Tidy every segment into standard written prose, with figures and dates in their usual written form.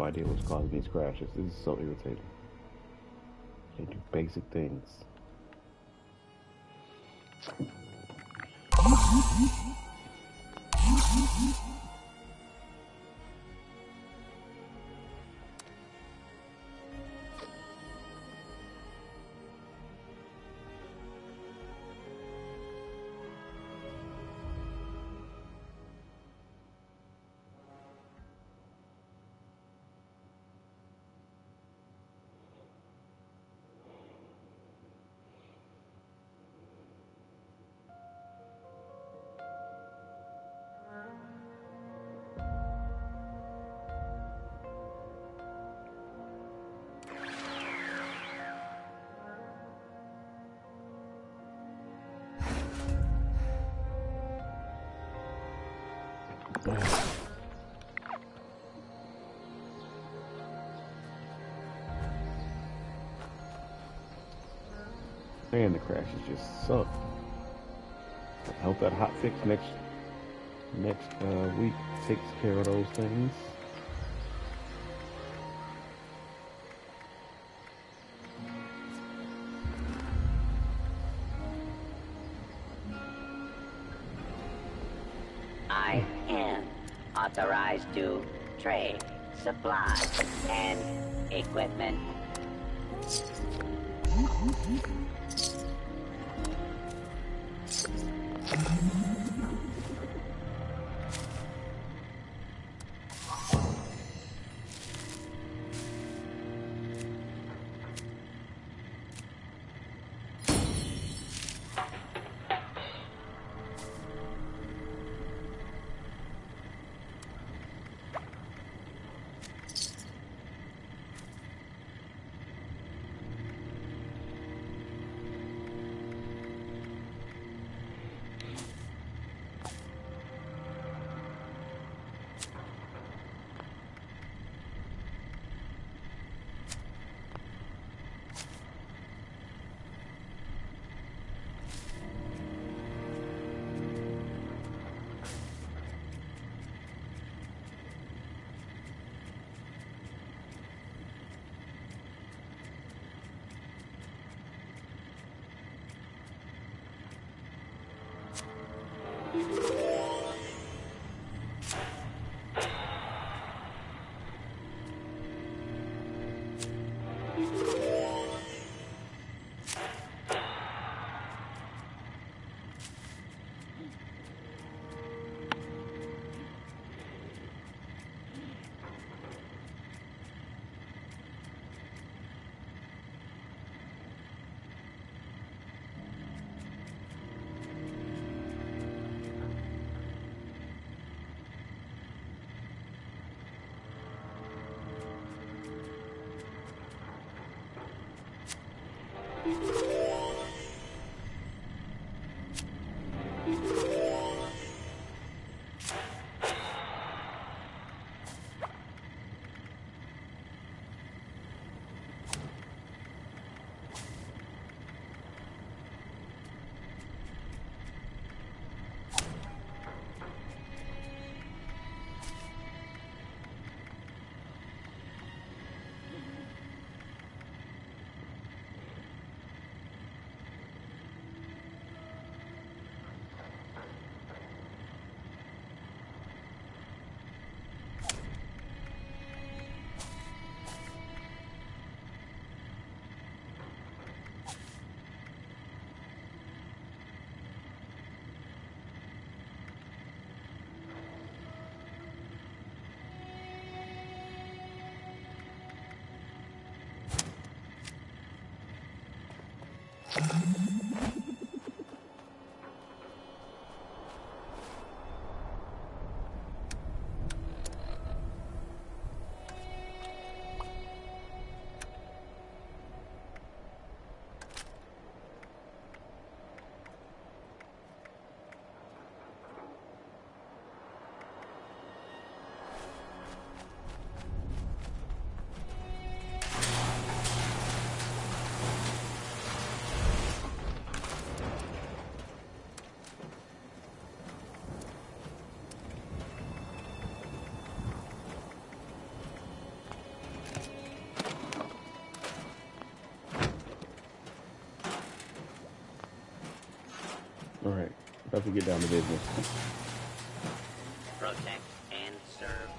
idea what's causing these crashes. This is so irritating. Can't do basic things. Man, the crashes just suck. I hope that hot fix next week takes care of those things. I am authorized to trade supplies and equipment. All right, about to get down to business. Protect and serve.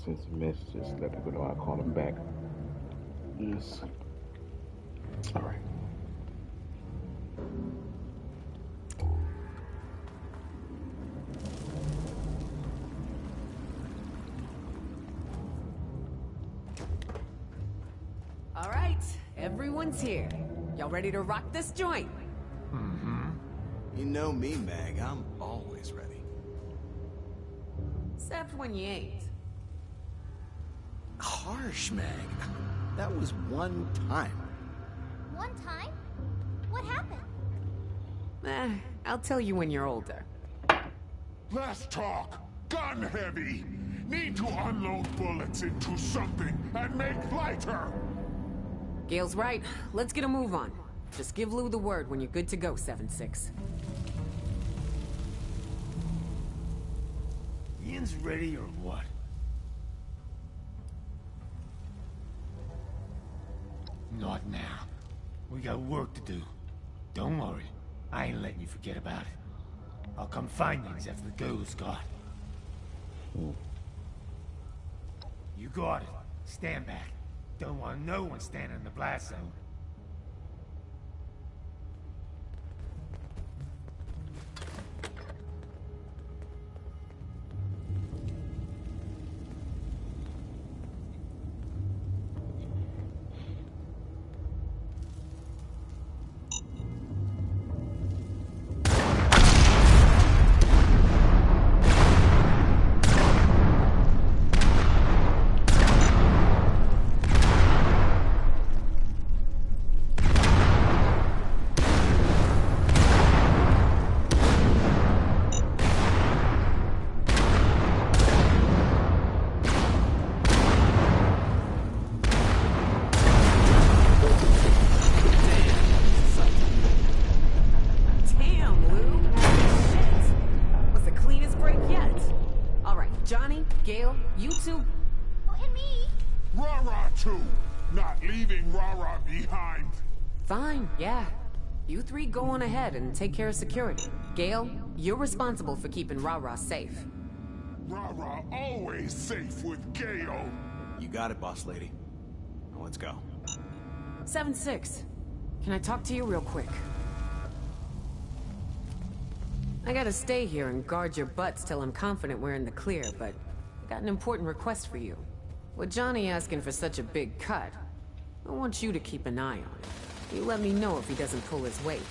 Send some messages, let people know I call them back. Yes. All right. All right, everyone's here. Y'all ready to rock this joint? You know me, Meg. I'm always ready. Except when you ain't. Harsh, Meg. That was one time. One time? What happened? I'll tell you when you're older. Less talk. Gun heavy. Need to unload bullets into something and make lighter. Gale's right. Let's get a move on. Just give Lou the word when you're good to go, 7-6. Ian's ready or what? Not now. We got work to do. Don't worry. I ain't letting you forget about it. I'll come find things after the girl's gone. You got it. Stand back. Don't want no one standing in the blast zone. Johnny, Gale, you two... Oh, and me. Rara too. Not leaving Rara behind. Fine, yeah. You three go on ahead and take care of security. Gale, you're responsible for keeping Rara safe. Rara always safe with Gale. You got it, boss lady. Now let's go. 7-6. Can I talk to you real quick? I gotta stay here and guard your butts till I'm confident we're in the clear, but I got an important request for you. With Johnny asking for such a big cut, I want you to keep an eye on it. You let me know if he doesn't pull his weight.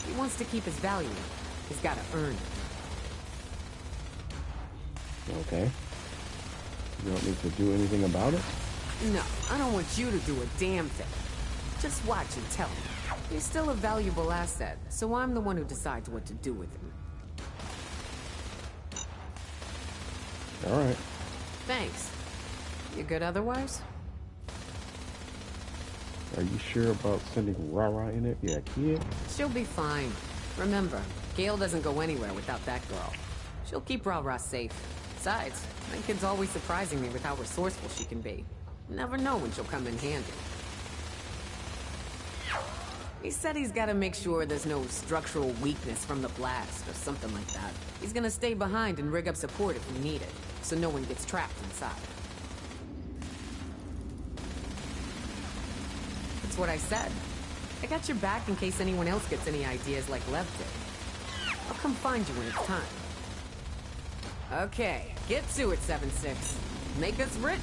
He wants to keep his value. He's gotta earn it. Okay. You don't need to do anything about it? No, I don't want you to do a damn thing. Just watch and tell me. He's still a valuable asset, so I'm the one who decides what to do with him. All right. Thanks. You good otherwise? Are you sure about sending Rara in it? Yeah, kid. She'll be fine. Remember, Gale doesn't go anywhere without that girl. She'll keep Ra safe. Besides, that kid's always surprising me with how resourceful she can be. Never know when she'll come in handy. He said he's gotta make sure there's no structural weakness from the blast or something like that. He's gonna stay behind and rig up support if we need it, so no one gets trapped inside. That's what I said. I got your back in case anyone else gets any ideas like Lev did. I'll come find you when it's time. Okay, get to it, 7-6. Make us rich.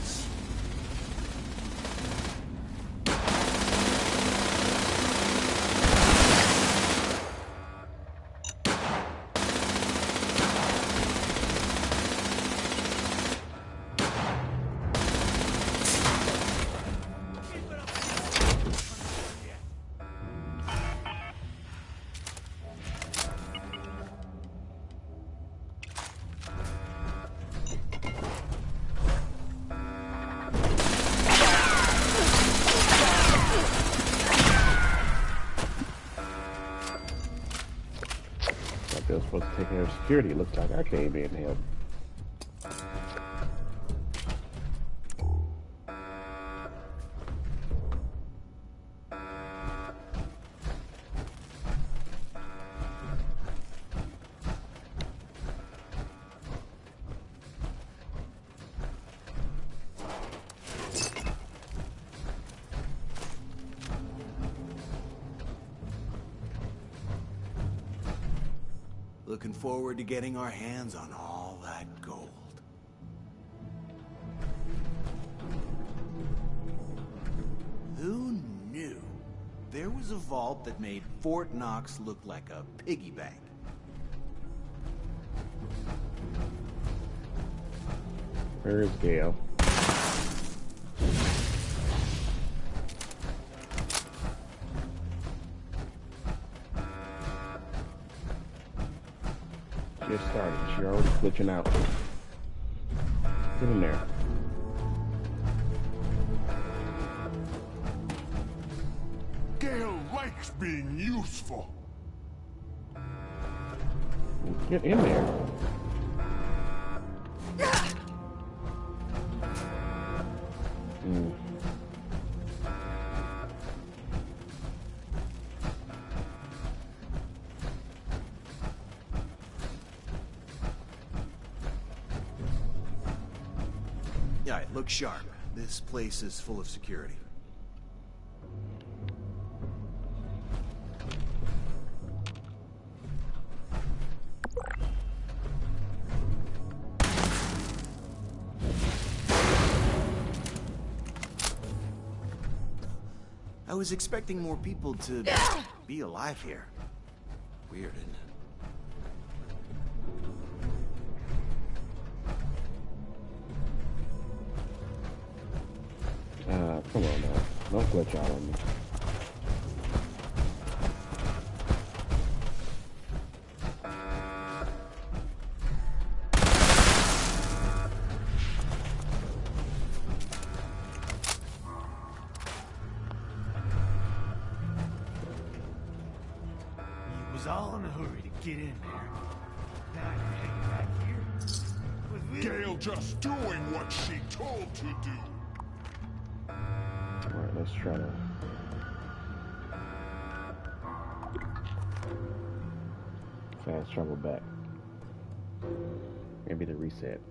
They're supposed to take care of security. Looks like I came in and helped. Looking forward to getting our hands on all that gold. Who knew? There was a vault that made Fort Knox look like a piggy bank. Where is Gale? Just started. She's already glitching out. Get in there. Gale likes being useful. Get in there. Yeah, it looks sharp. This place is full of security. I was expecting more people to be alive here. Weird, isn't it? Come on now. Don't glitch out on me. He was all in a hurry to get in there. Now you're hanging back here. Was really Gale just doing what she told to do. Alright, let's try to... fast travel back. Maybe the reset.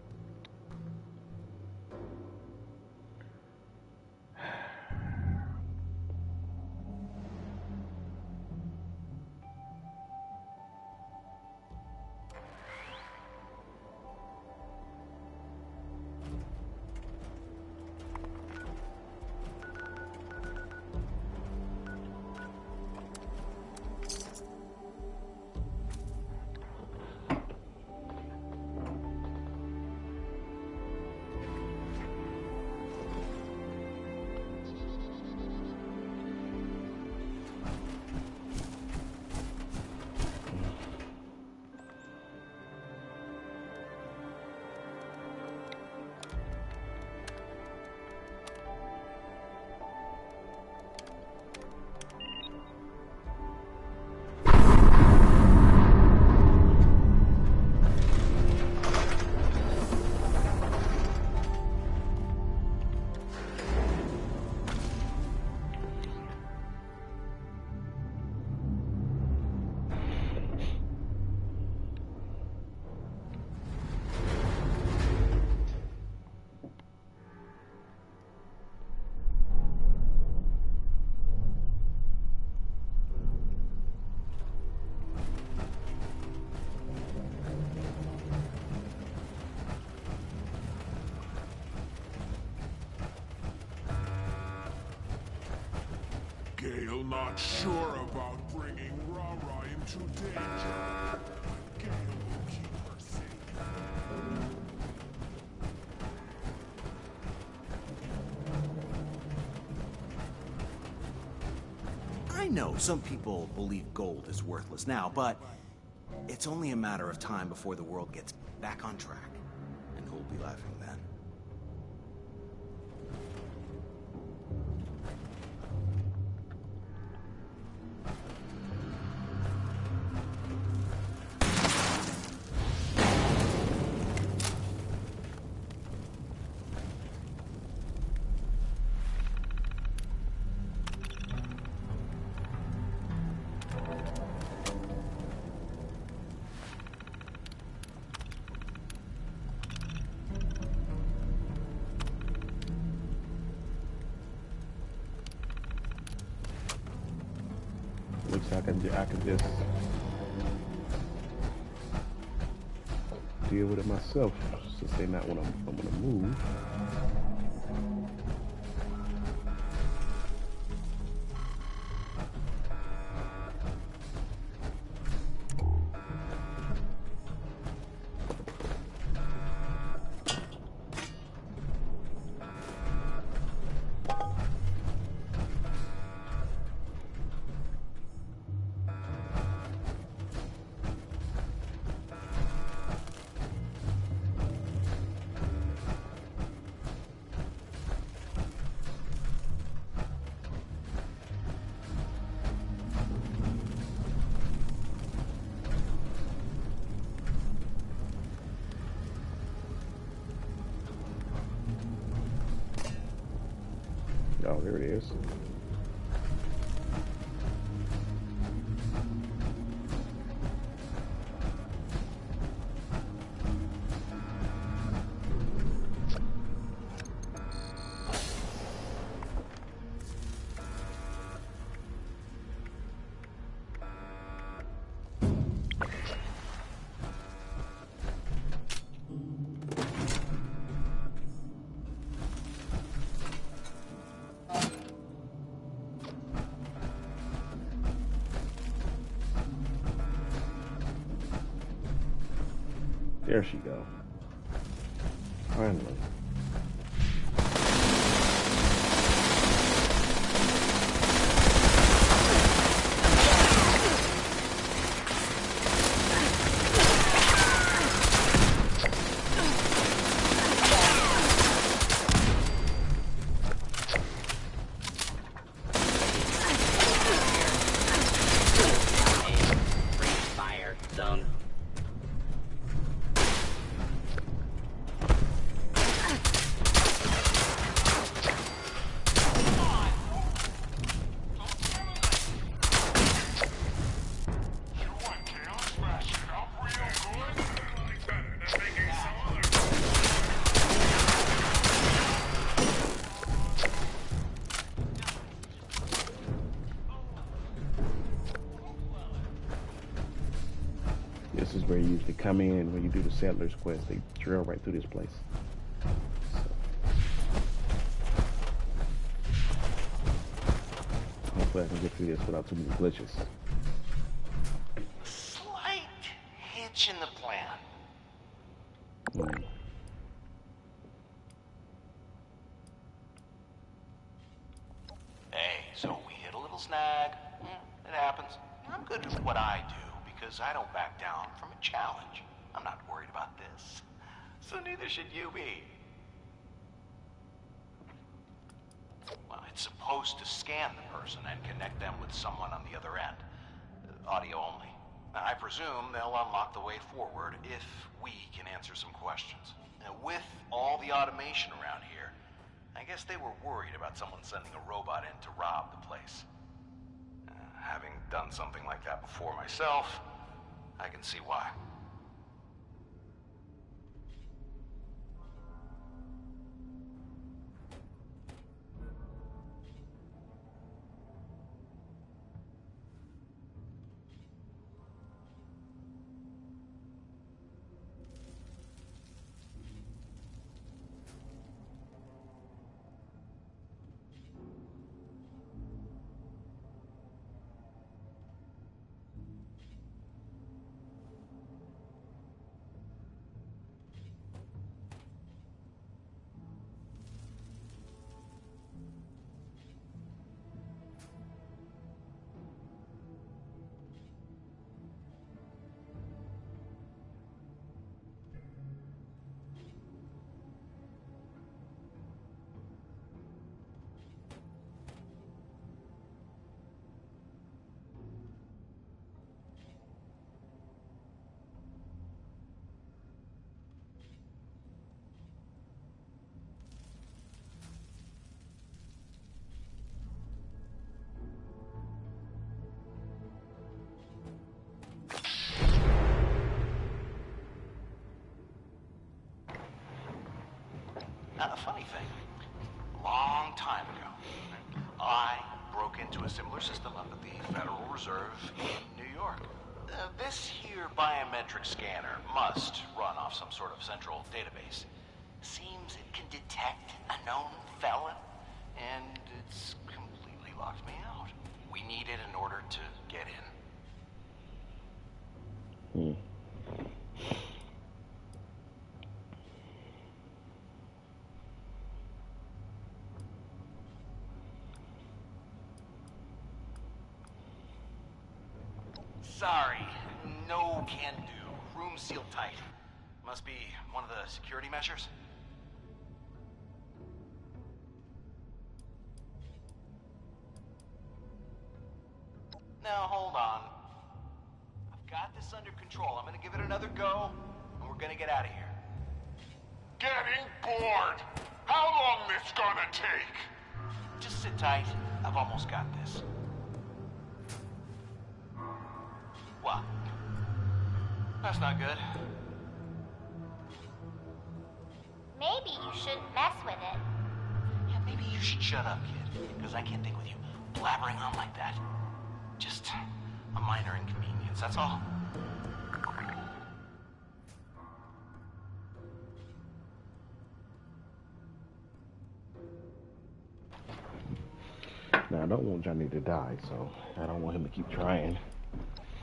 not sure about bringing Rara into danger. Gale will keep her safe. I know some people believe gold is worthless now, but it's only a matter of time before the world gets back on track. And who'll be laughing then? Looks like I can just deal with it myself, since they not when I'm gonna move. Oh, there it is. There she go. Finally. Fire zone. This is where you usually come in when you do the Settlers quest. They drill right through this place. So, hopefully I can get through this without too many glitches. Slight hitch in the plan. Hmm. Hey, so we hit a little snag. It happens. I'm good at what I do because I don't back down from a challenge. I'm not worried about this. So neither should you be. Well, it's supposed to scan the person and connect them with someone on the other end. Audio only. I presume they'll unlock the way forward if we can answer some questions. With all the automation around here, I guess they were worried about someone sending a robot in to rob the place. Having done something like that before myself, I can see why. funny thing. A long time ago, I broke into a similar system up at the Federal Reserve in New York. This here biometric scanner must run off some sort of central database. Seems it can detect a known felon, and it's completely locked me out. We need it in order to get in. Sorry, no can do. Room sealed tight. Must be one of the security measures. Now, hold on. I've got this under control. I'm gonna give it another go, and we're gonna get out of here. Getting bored. How long this gonna take? Just sit tight. I've almost got this. What? That's not good. Maybe you shouldn't mess with it. Yeah, maybe you should shut up, kid. Because I can't think with you blabbering on like that. Just a minor inconvenience, that's all. Now, I don't want Johnny to die, so I don't want him to keep trying.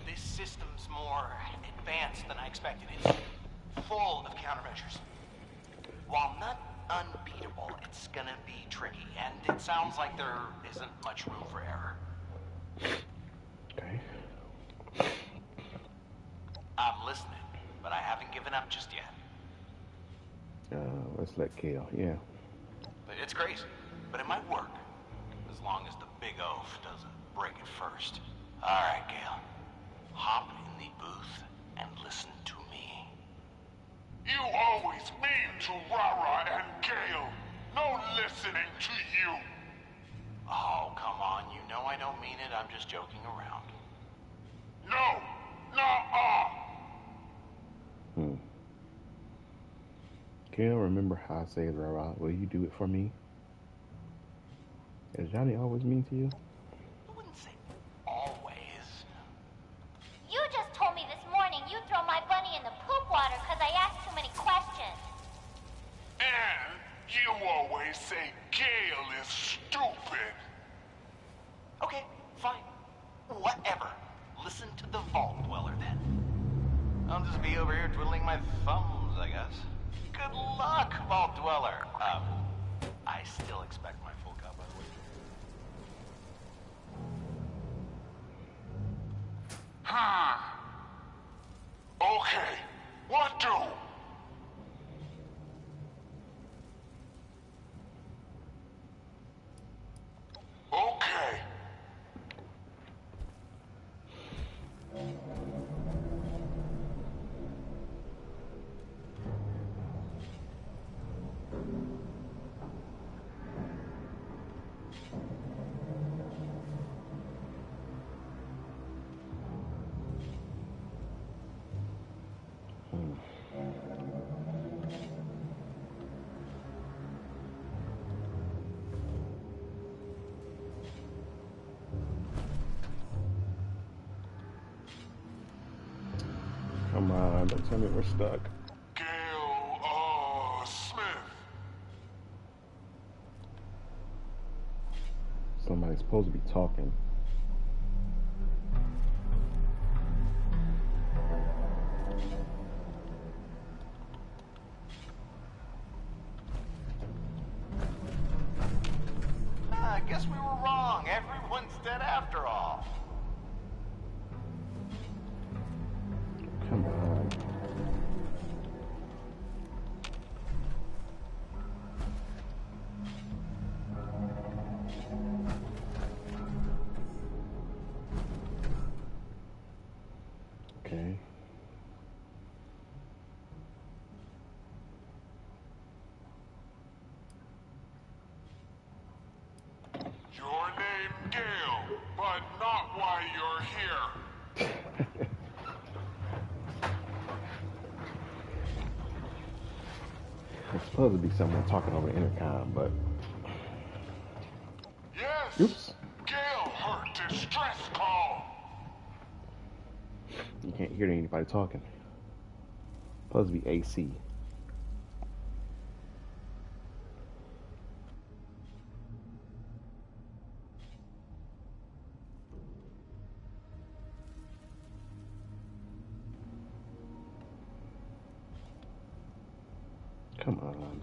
This system's more advanced than I expected. It's full of countermeasures. While not unbeatable, it's gonna be tricky, and it sounds like there isn't much room for error. Okay. I'm listening, but I haven't given up just yet. Let's let Kale, yeah. But it's crazy, but it might work. As long as the big oaf doesn't break it first. All right, Gale. Hop in the booth and listen to me. You always mean to Rara and Gale. No listening to you. Oh, come on. You know I don't mean it. I'm just joking around. No. Nuh-uh. Kale, remember how I saved Rara? Will you do it for me? Is Johnny always mean to you? I wouldn't say always. You just told me this morning you'd throw my bunny in the poop water because I asked too many questions. And you always say Gale is stupid. Okay, fine. Whatever. Listen to the Vault Dweller, then. I'll just be over here twiddling my thumbs, I guess. Good luck, Vault Dweller. I still expect my full cup, by the way. Okay, what do? Okay. Come on, don't tell me we're stuck. Gale, Smith. Somebody's supposed to be talking. I guess we were wrong. Everyone's dead after all. Come on. Okay. Your name Gale, but not why you're here. There's supposed to be someone talking over the intercom, but Yes! oops, Gale heard distress call! you can't hear anybody talking. Supposed to be AC. Come on.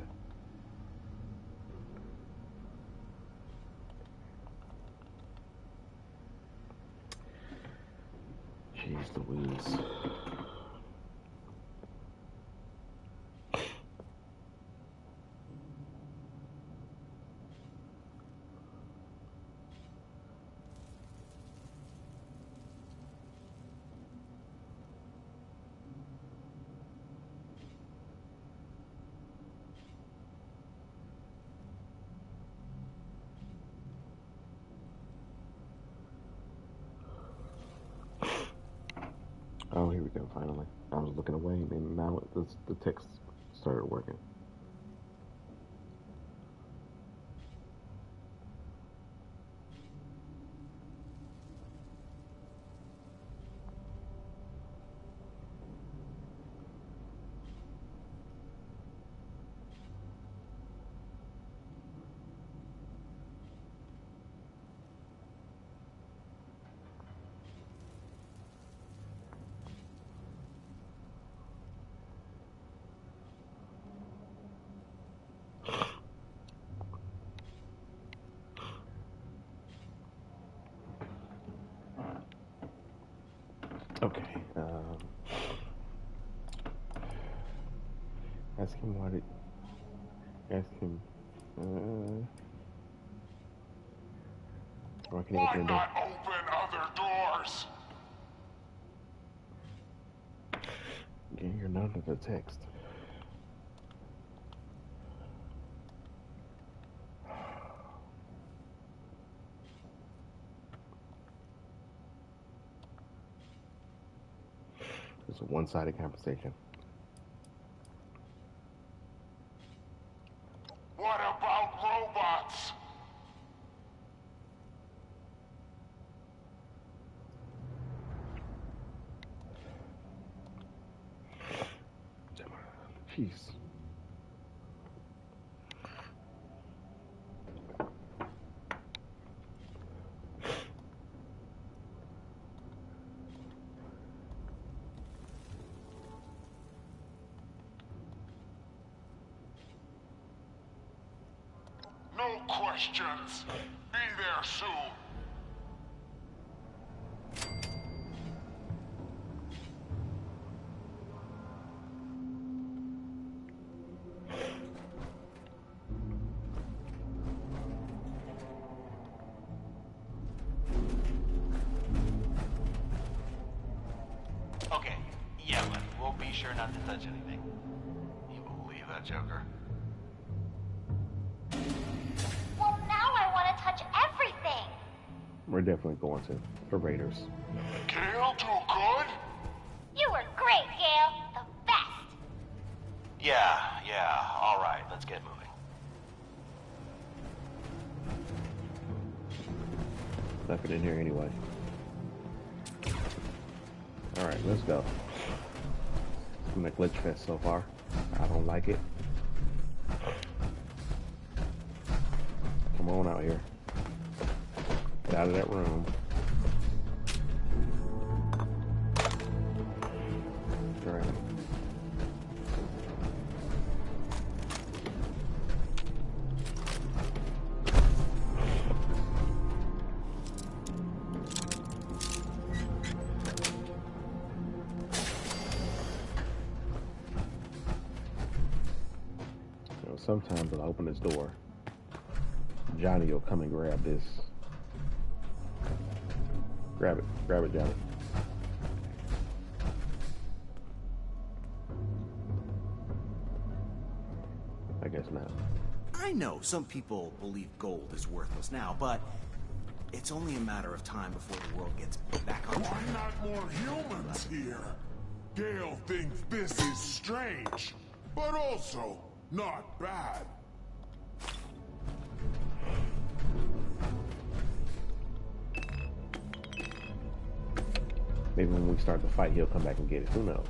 Jeez Louise. Oh, here we go, finally. I was looking away, and now the text started working. Okay. Ask him what it. Ask him. Or I can Why open the door. not open other doors? You can't hear none of the text. It's a one-sided conversation. What about robots? Jeez. No questions. Be there soon. Okay, yeah, but we'll be sure not to touch anything. You believe that, Joker? Well, now I want to touch everything. We're definitely going to. For Raiders. Gale too good? You were great, Gale. The best. Yeah, all right, let's get moving. Nothing in here anyway. Alright, let's go. It's been a glitch fest so far. I don't like it. Come on out here. Get out of that room. Alright. Sometimes I'll open this door. Johnny will come and grab this. Grab it, Johnny. I guess not. I know some people believe gold is worthless now, but it's only a matter of time before the world gets back on Why track. not more humans here? Gale thinks this is strange, but also Not bad. Maybe when we start the fight, he'll come back and get it. Who knows?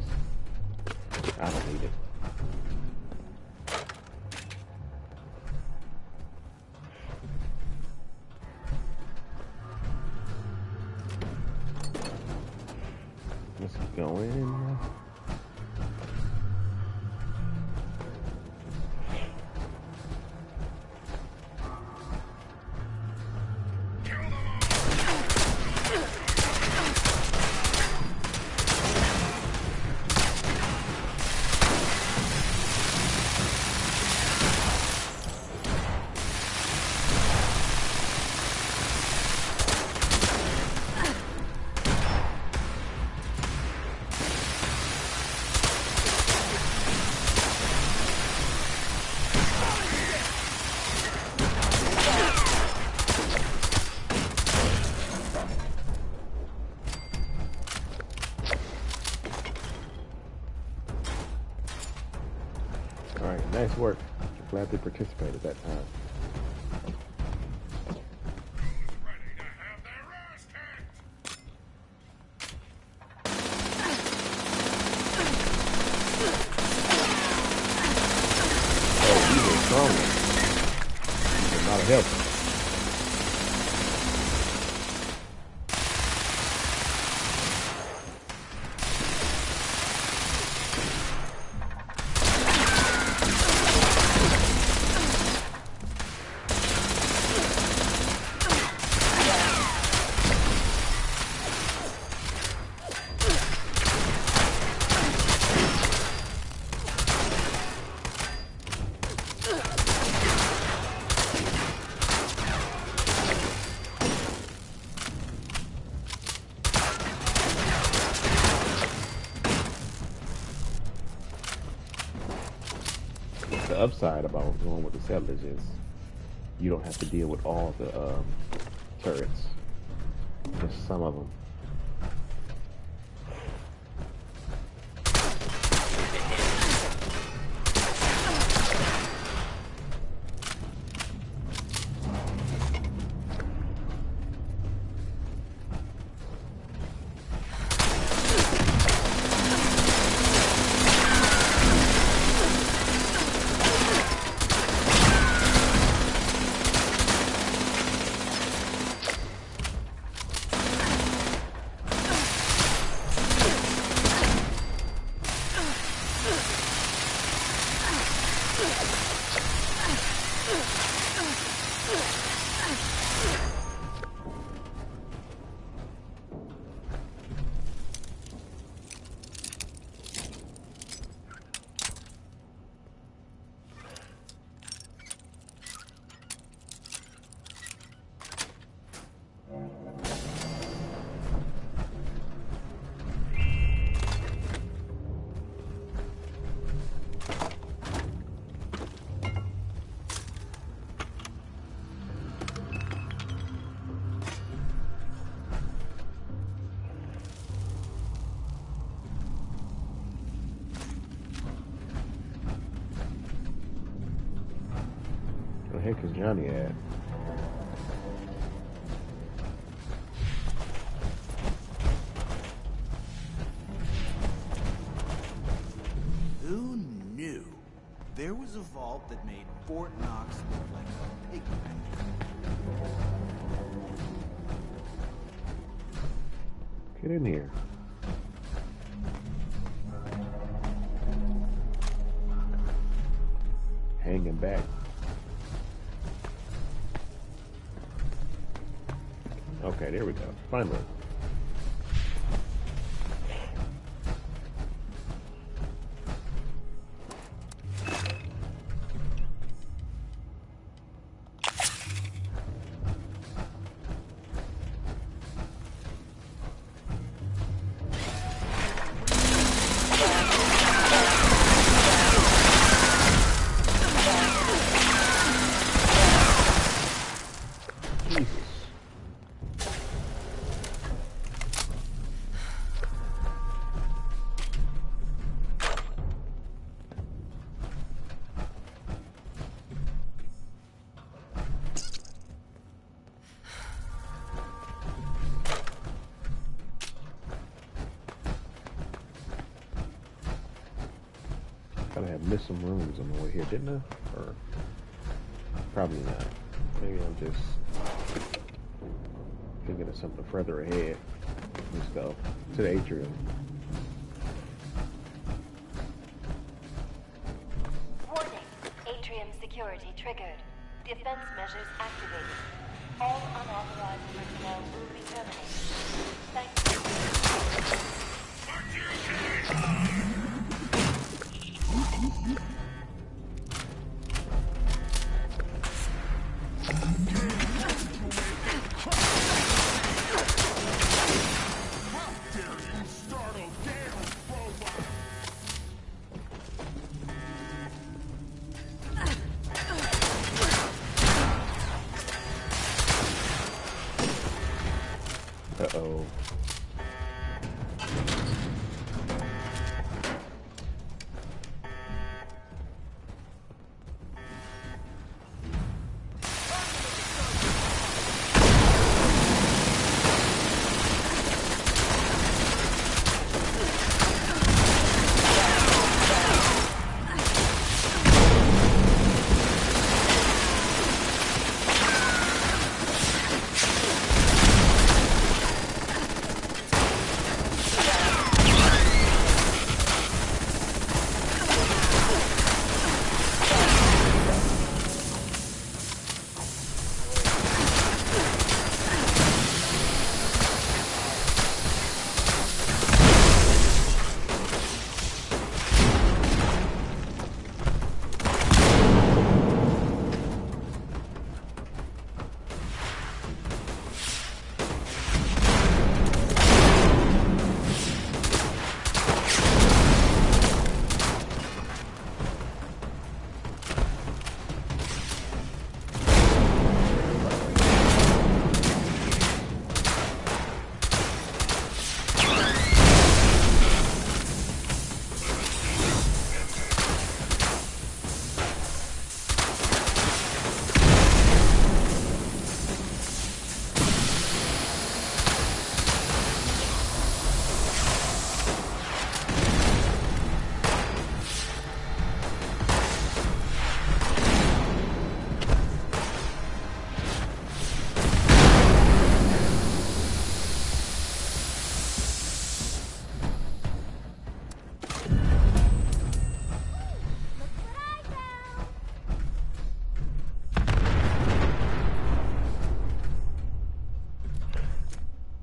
I don't need it. Let's go in. Alright, nice work. Glad they participated that time. Ready to have their ass kicked. Oh, these are strong ones. These are not a help. The upside about going with the settlers is you don't have to deal with all the turrets, just some of them. Where the heck is Johnny at? Who knew? There was a vault that made Fort Knox look like a pig pen. Get in here. Hanging back. Okay, there we go. Finally. Thought I had missed some rooms on the way here, didn't I? Or probably not. Maybe I'm just thinking of something further ahead. Let's go to the atrium. Warning. Atrium security triggered. Defense measures activated. All unauthorized personnel will be terminated. Thank you. Uh-oh.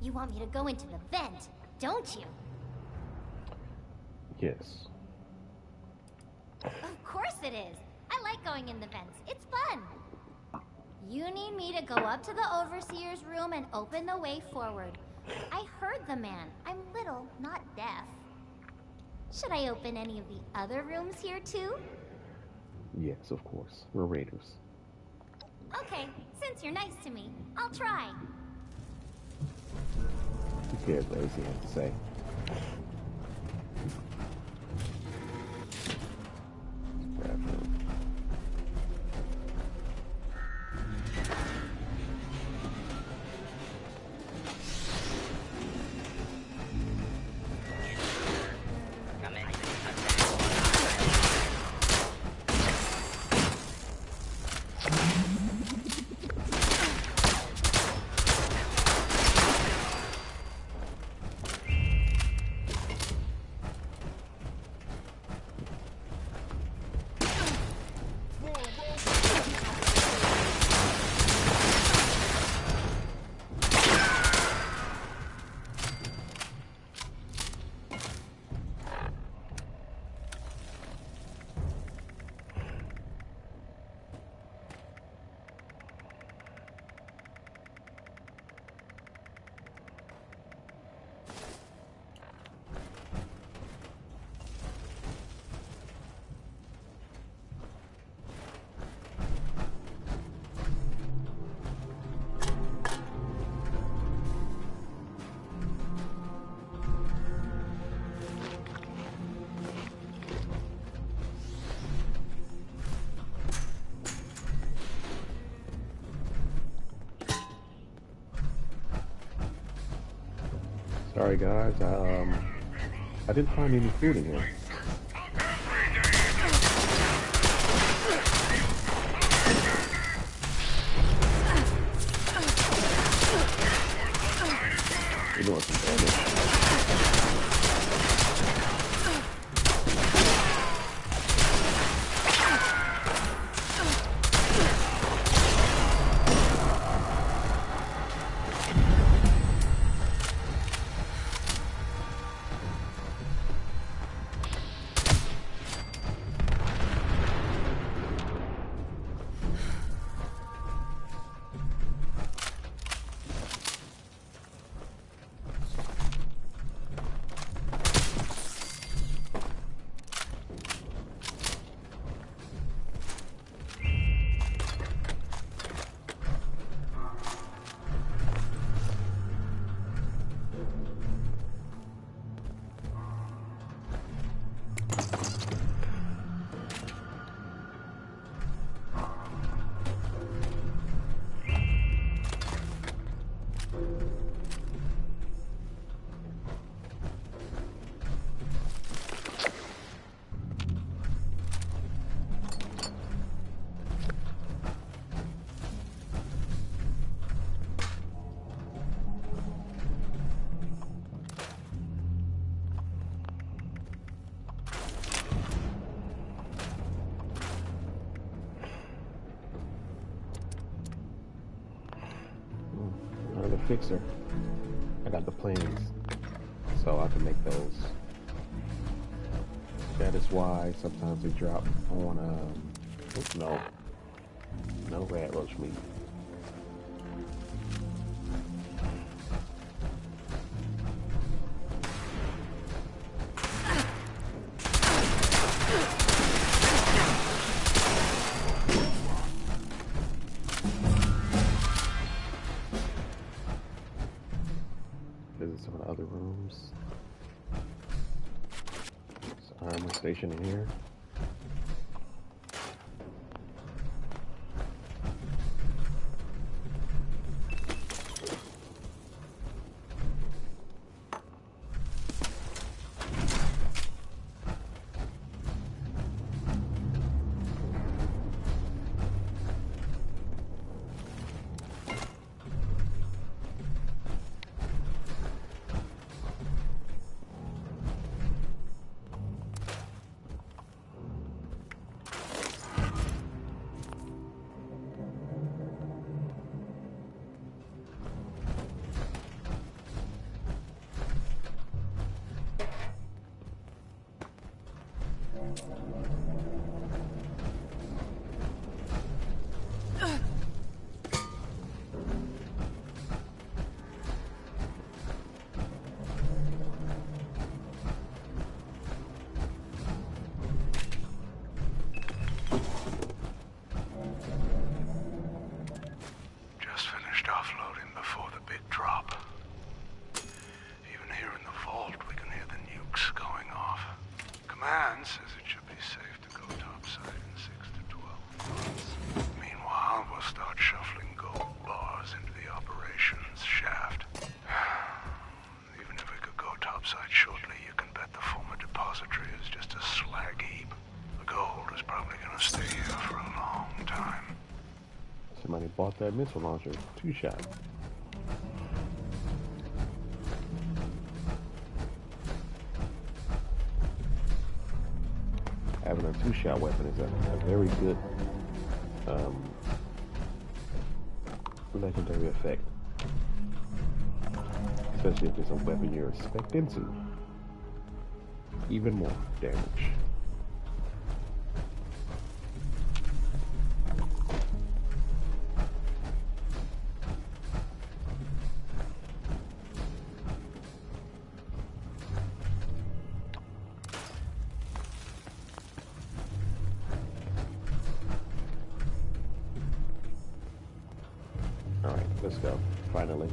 You want me to go into the vent, don't you? Yes. Of course it is. I like going in the vents. It's fun. You need me to go up to the Overseer's room and open the way forward. I heard the man. I'm little, not deaf. Should I open any of the other rooms here too? Yes, of course. We're raiders. Okay, since you're nice to me, I'll try. Who cares what AC has to say? Bathroom. Come in. Sorry guys, I didn't find any food in here. You're doing some damage. The fixer. I got the plans, so I can make those. That is why sometimes they drop on no rat roach meat. Some of the other rooms. There's an armor station in here. Somebody bought that missile launcher. 2-shot. Having a 2-shot weapon is a very good legendary effect. Especially if it's a weapon you're expecting to. Even more damage. Alright, let's go. Finally.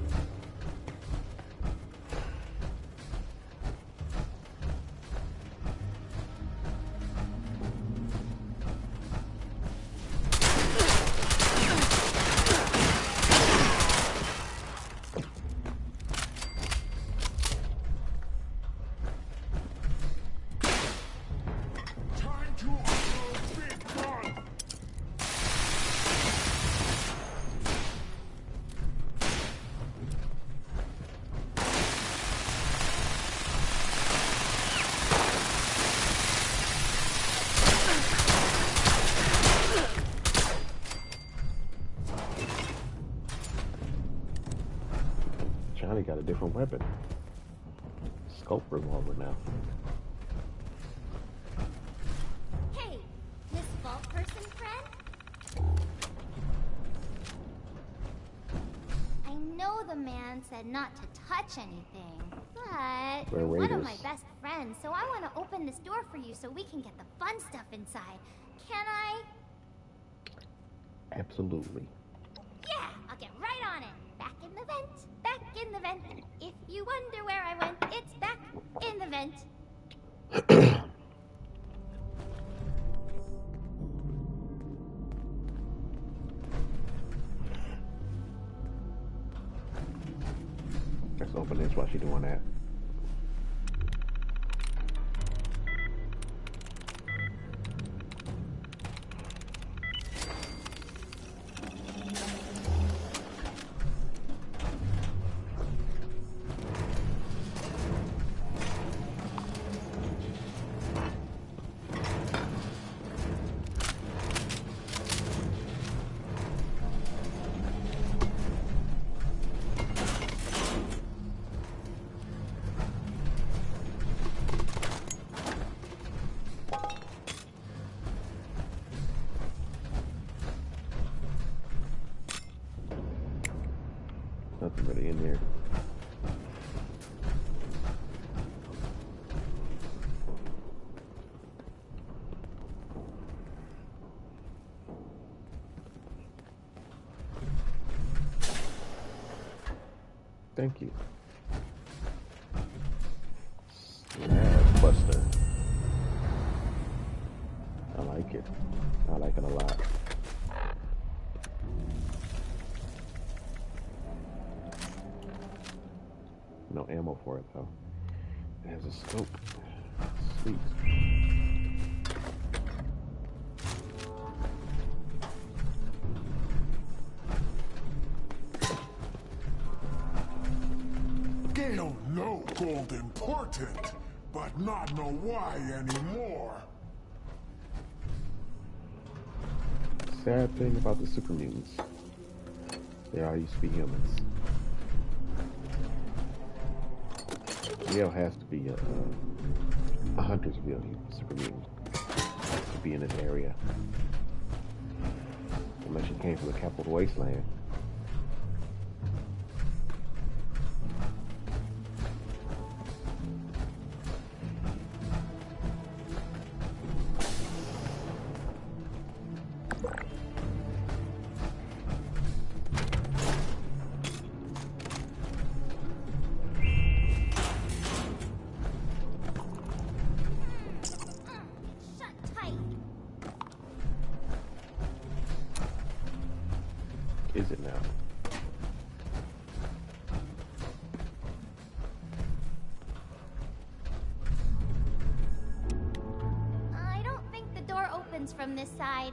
different weapon. Scope revolver now. Hey, Miss Vault Person friend? I know the man said not to touch anything, but We're you're one of raiders. my best friends, so I want to open this door for you so we can get the fun stuff inside. Can I? Absolutely. Yeah, I'll get right on it. Back in the vent. Back in the vent. If you wonder where I went, it's back in the vent. Let's open this while she's doing that. Nothing really in there. Thank you. Slab Buster. I like it. I like it a lot. No ammo for it though. It has a scope. Sweet. Gale know gold important, but not know why anymore. Sad thing about the super mutants. They all used to be humans. Gale has to be a hunter's real super mutant to be in this area. Unless she came from the Capital Wasteland. Shut tight. Is it now? I don't think the door opens from this side.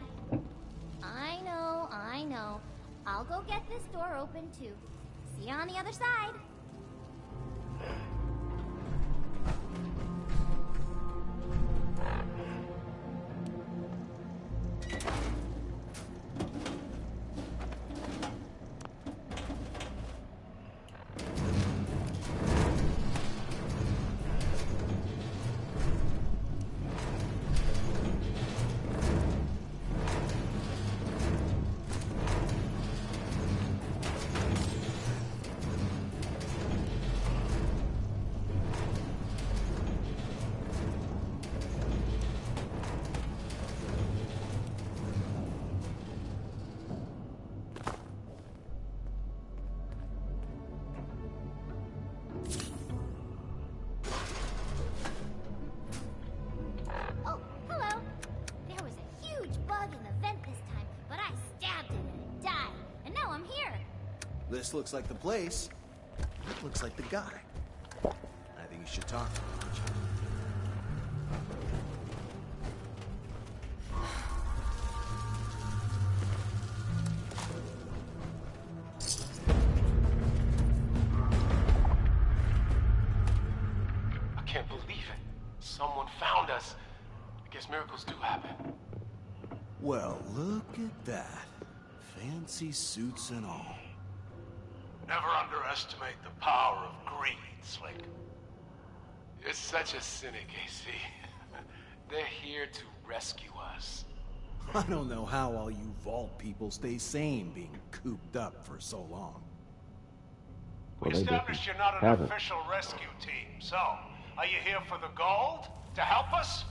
I know. I'll go get this door open too. See you on the other side. Oh, hello. There was a huge bug in the vent this time, but I stabbed it and it died. And now I'm here. This looks like the place. That looks like the guy. I think you should talk to him. I can't believe it. Someone found us. I guess miracles do happen. Well, look at that. Fancy suits and all. Never underestimate the power of greed, Slick. You're such a cynic, AC. They're here to rescue us. I don't know how all you Vault people stay sane being cooped up for so long. We established you're not an official rescue team, so are you here for the gold? To help us?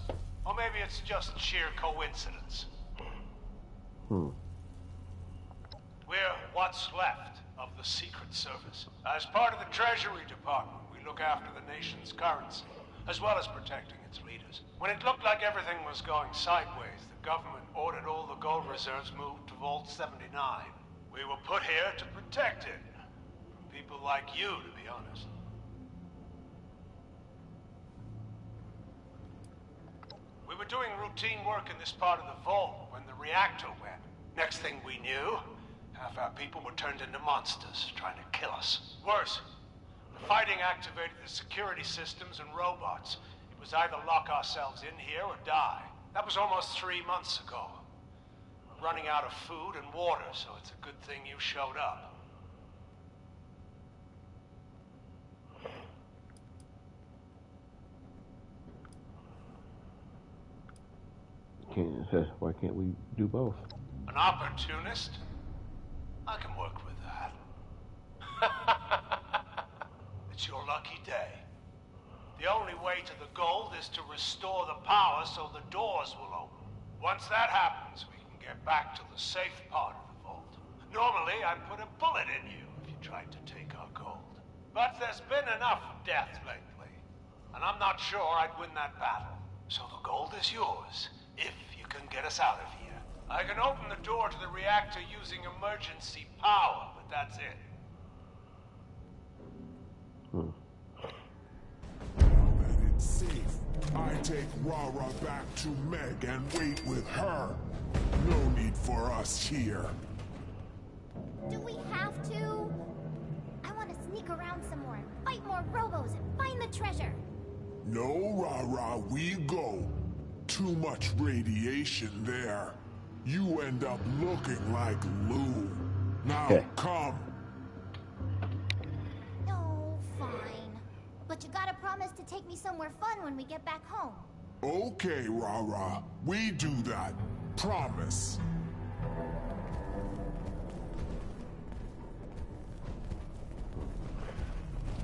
Or maybe it's just sheer coincidence? We're what's left of the Secret Service. As part of the Treasury Department, we look after the nation's currency, as well as protecting its leaders. When it looked like everything was going sideways, the government ordered all the gold reserves moved to Vault 79. We were put here to protect it. From people like you, to be honest. We were doing routine work in this part of the vault when the reactor went. Next thing we knew, half our people were turned into monsters, trying to kill us. Worse, the fighting activated the security systems and robots. It was either lock ourselves in here or die. That was almost 3 months ago. We're running out of food and water, so it's a good thing you showed up. Why can't we do both? An opportunist? I can work with that. It's your lucky day. The only way to the gold is to restore the power so the doors will open. Once that happens, we can get back to the safe part of the vault. Normally, I'd put a bullet in you if you tried to take our gold. But there's been enough death lately, and I'm not sure I'd win that battle. So the gold is yours, if you can get us out of here. I can open the door to the reactor using emergency power, but that's it. Now that it's safe, I take Rara back to Meg and wait with her. No need for us here. Do we have to? I want to sneak around some more and fight more robos and find the treasure. No, Rara, we go. Too much radiation there. You end up looking like Lou. Now come. Oh, fine. But you gotta promise to take me somewhere fun when we get back home. Okay, Rara. We do that. Promise.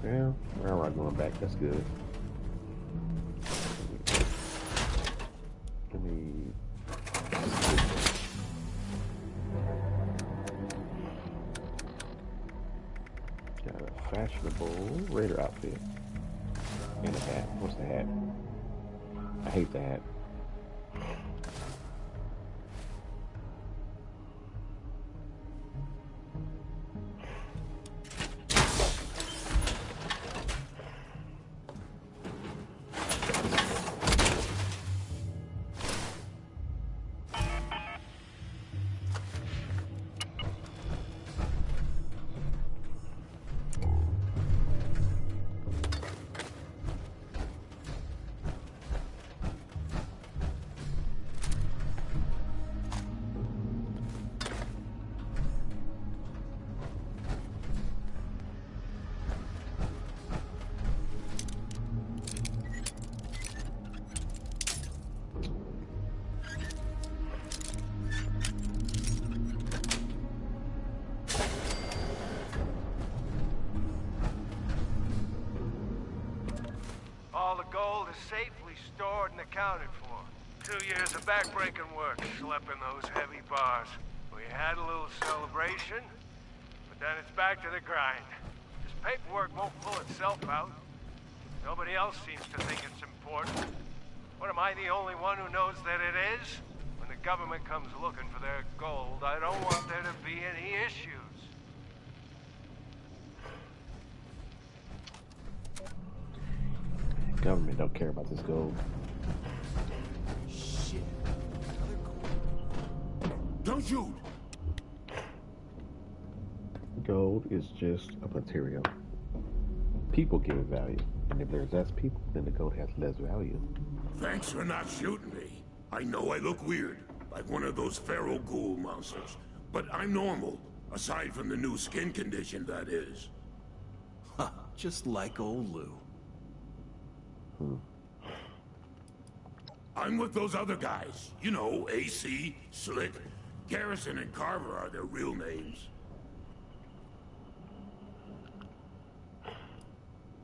Yeah, Rara going back. That's good. Let me... Got a fashionable Raider outfit. And a hat. What's the hat? I hate the hat. All the gold is safely stored and accounted for. 2 years of backbreaking work, schlepping those heavy bars. We had a little celebration, but then it's back to the grind. This paperwork won't pull itself out. Nobody else seems to think it's important. What, am I the only one who knows that it is? When the government comes looking for their gold, I don't want there to be any issues. Government don't care about this gold. Shit. Don't shoot! Gold is just a material. People give it value. And if there's less people, then the gold has less value. Thanks for not shooting me. I know I look weird, like one of those feral ghoul monsters. But I'm normal. Aside from the new skin condition, that is. Huh, just like old Lou. I'm with those other guys. You know, AC, Slick, Garrison, and Carver are their real names.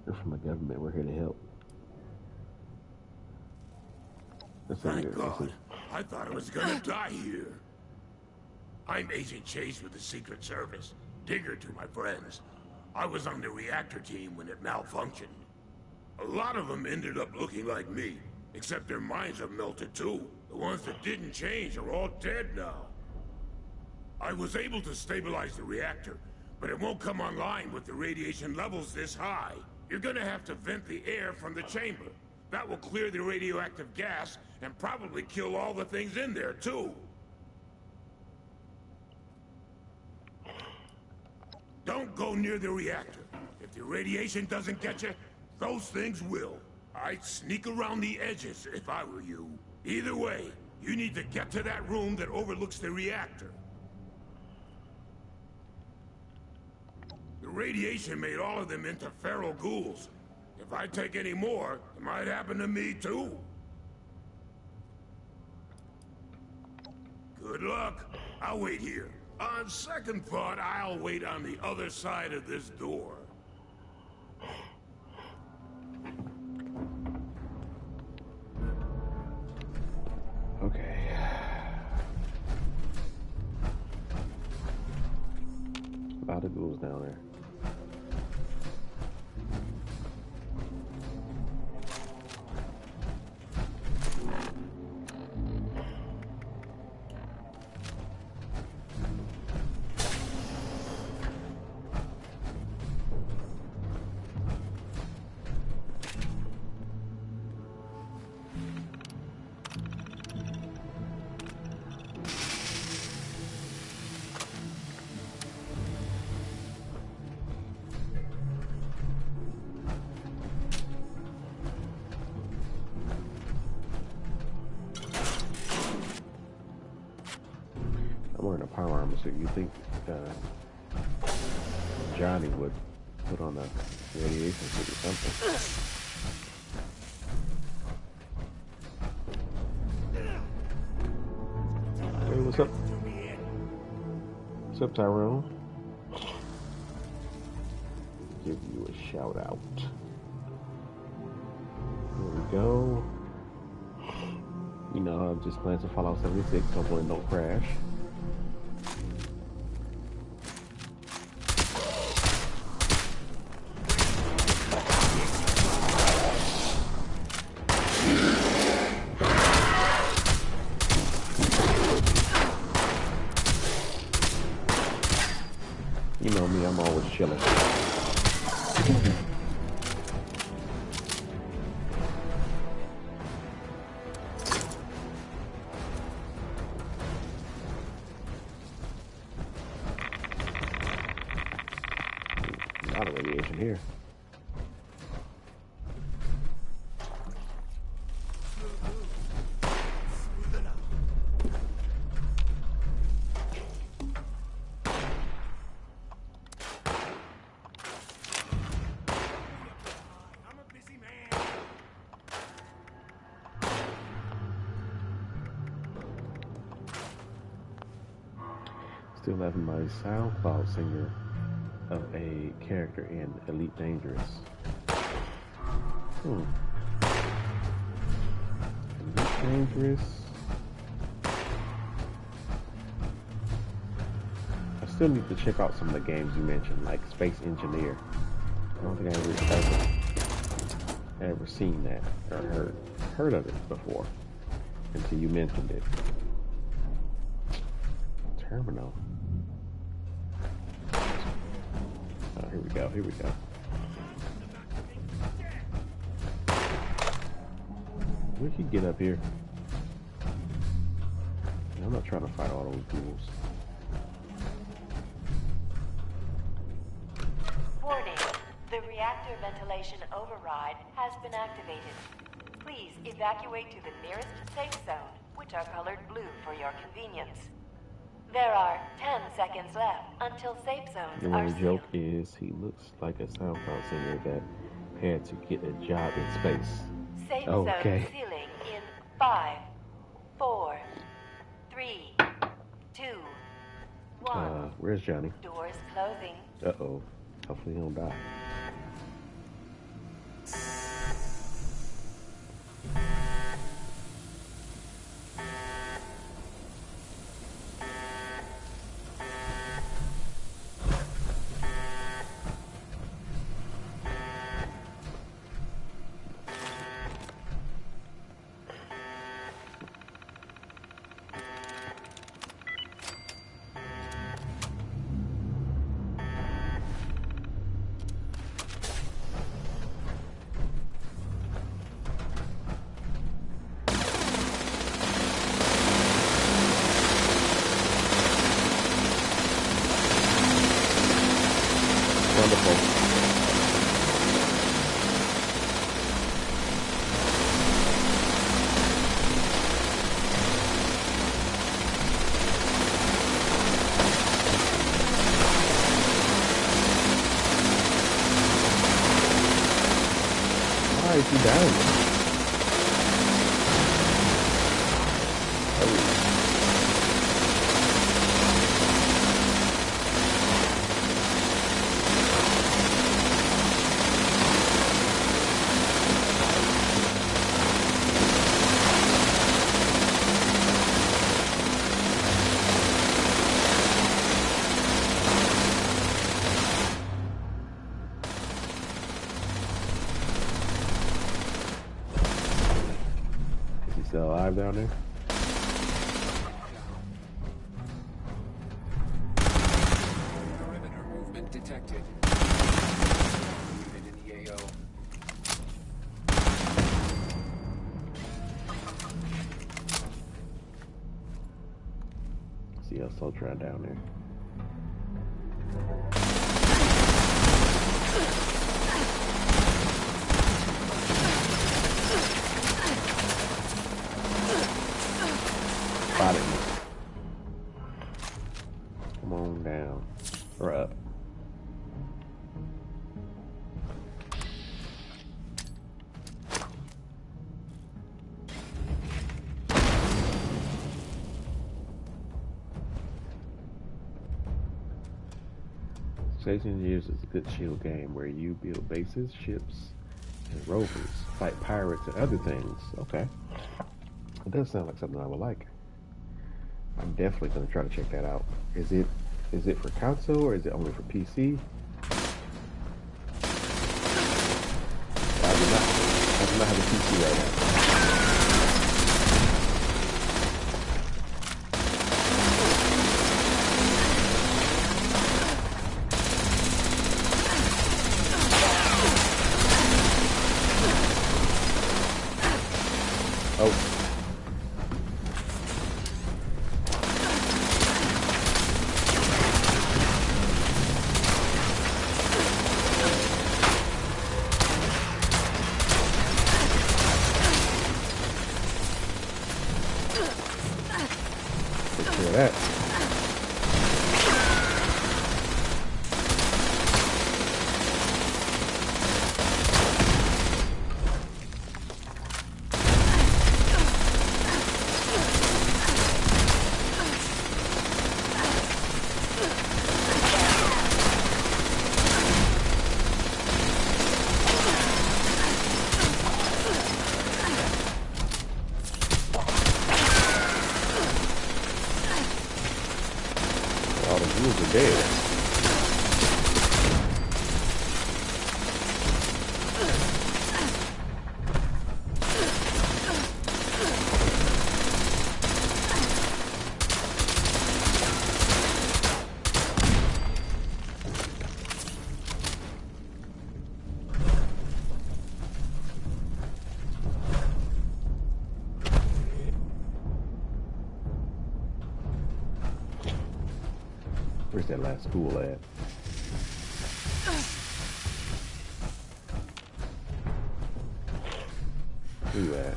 We're from the government. We're here to help. Thank God. I thought I was gonna die here. I'm Agent Chase with the Secret Service. Digger to my friends. I was on the reactor team when it malfunctioned. A lot of them ended up looking like me, except their minds have melted too. The ones that didn't change are all dead now. I was able to stabilize the reactor, but it won't come online with the radiation levels this high. You're gonna have to vent the air from the chamber. That will clear the radioactive gas and probably kill all the things in there too. Don't go near the reactor. If the radiation doesn't get you, those things will. I'd sneak around the edges if I were you. Either way, you need to get to that room that overlooks the reactor. The radiation made all of them into feral ghouls. If I take any more, it might happen to me too. Good luck. I'll wait here. On second thought, I'll wait on the other side of this door. Okay. A lot of ghouls down there. I'm wearing a power armor, so you think Johnny would put on a radiation suit or something. Hey, what's up? What's up, Tyrone? Give you a shout out. There we go. You know, I'm just playing some Fallout 76, hopefully it don't crash. You know me, I'm always chilling. A lot of radiation here. Still having my SoundCloud singer of a character in Elite Dangerous. Elite Dangerous. I still need to check out some of the games you mentioned, like Space Engineer. I don't think I ever seen that or heard of it before until you mentioned it. Terminal. Oh, here we go, here we go. We could get up here. I'm not trying to fight all those ghouls. Warning. The reactor ventilation override has been activated. Please evacuate to the nearest safe zone, which are colored blue for your convenience. There are 10 seconds left until safe zones The are running sealed. joke is he looks like a SoundCloud singer that had to get a job in space. Safe Oh, zone okay. sealing in 5, 4, 3, 2, 1. Where's Johnny? Doors closing. Uh-oh. Hopefully he don't die. Wonderful. Why is he down there? Is he still alive down there? Perimeter movement detected. Unit in the AO. See us all trying down there. Spotted me. Come on down. Or up. Space Engineers is a good shield game where you build bases, ships, and rovers, fight pirates and other things. Okay. It does sound like something I would like. I'm definitely going to try to check that out. Is it for console or is it only for PC? I do not have a PC right now. Oh. Take care of that. All the ghouls are dead. Where's that last school at? Where you at?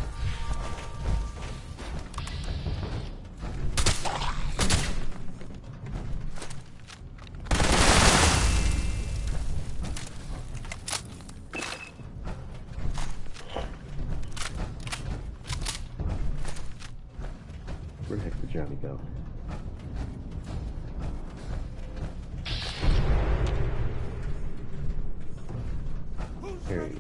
Where the heck did Johnny go? There he is.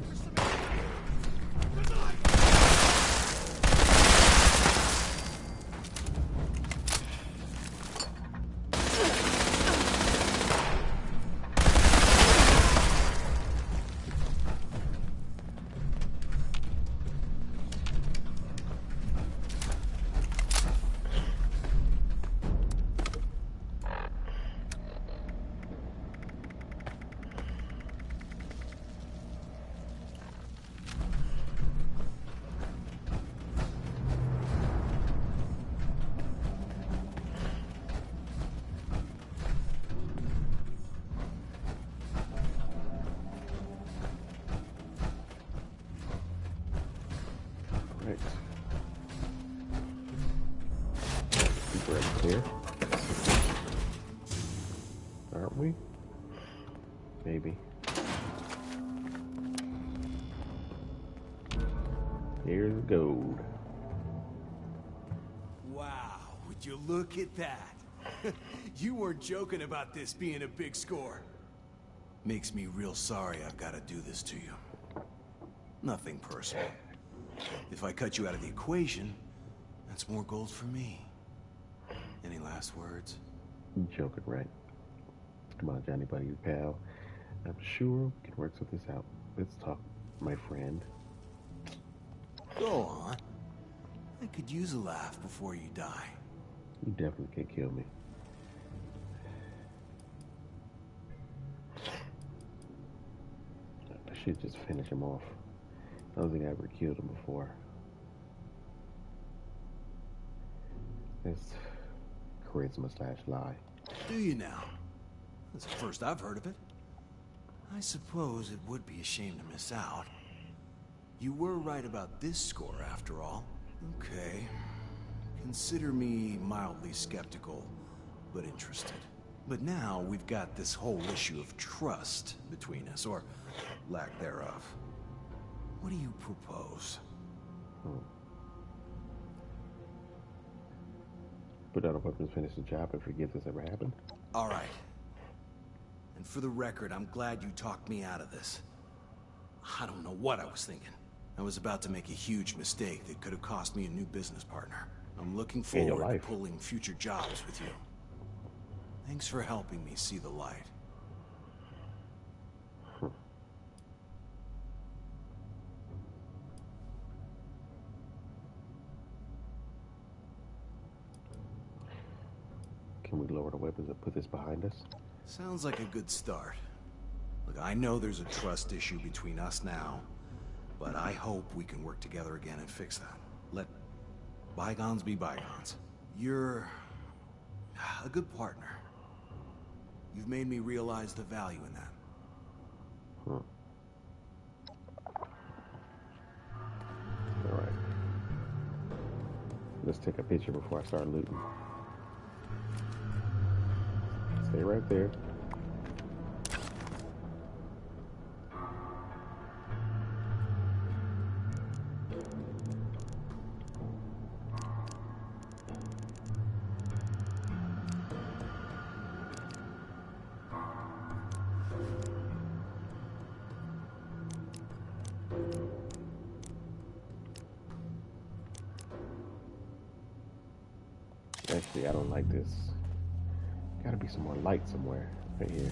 Clear? Aren't we? Maybe. Here's the gold. Wow, would you look at that? You weren't joking about this being a big score. Makes me real sorry I've got to do this to you. Nothing personal. If I cut you out of the equation, that's more gold for me. Any last words? You joking, right? Come on, Johnny buddy, pal. I'm sure we can work something out. Let's talk, my friend. Go on. I could use a laugh before you die. You definitely can kill me. I should just finish him off. I don't think I ever killed him before. It's charisma/lie. Do you now? That's the first I've heard of it. I suppose it would be a shame to miss out. You were right about this score, after all. Okay. Consider me mildly skeptical, but interested. But now we've got this whole issue of trust between us, or lack thereof. What do you propose? Put down a weapons, finish the job, and forgive this ever happened? All right. And for the record, I'm glad you talked me out of this. I don't know what I was thinking. I was about to make a huge mistake that could have cost me a new business partner. I'm looking forward to pulling future jobs with you. Thanks for helping me see the light. Can we lower the weapons and put this behind us? Sounds like a good start. Look, I know there's a trust issue between us now, but I hope we can work together again and fix that. Let bygones be bygones. You're a good partner. You've made me realize the value in that. All right. Let's take a picture before I start looting. Stay right there. Actually, I don't like this. Gotta be some more light somewhere. Right here.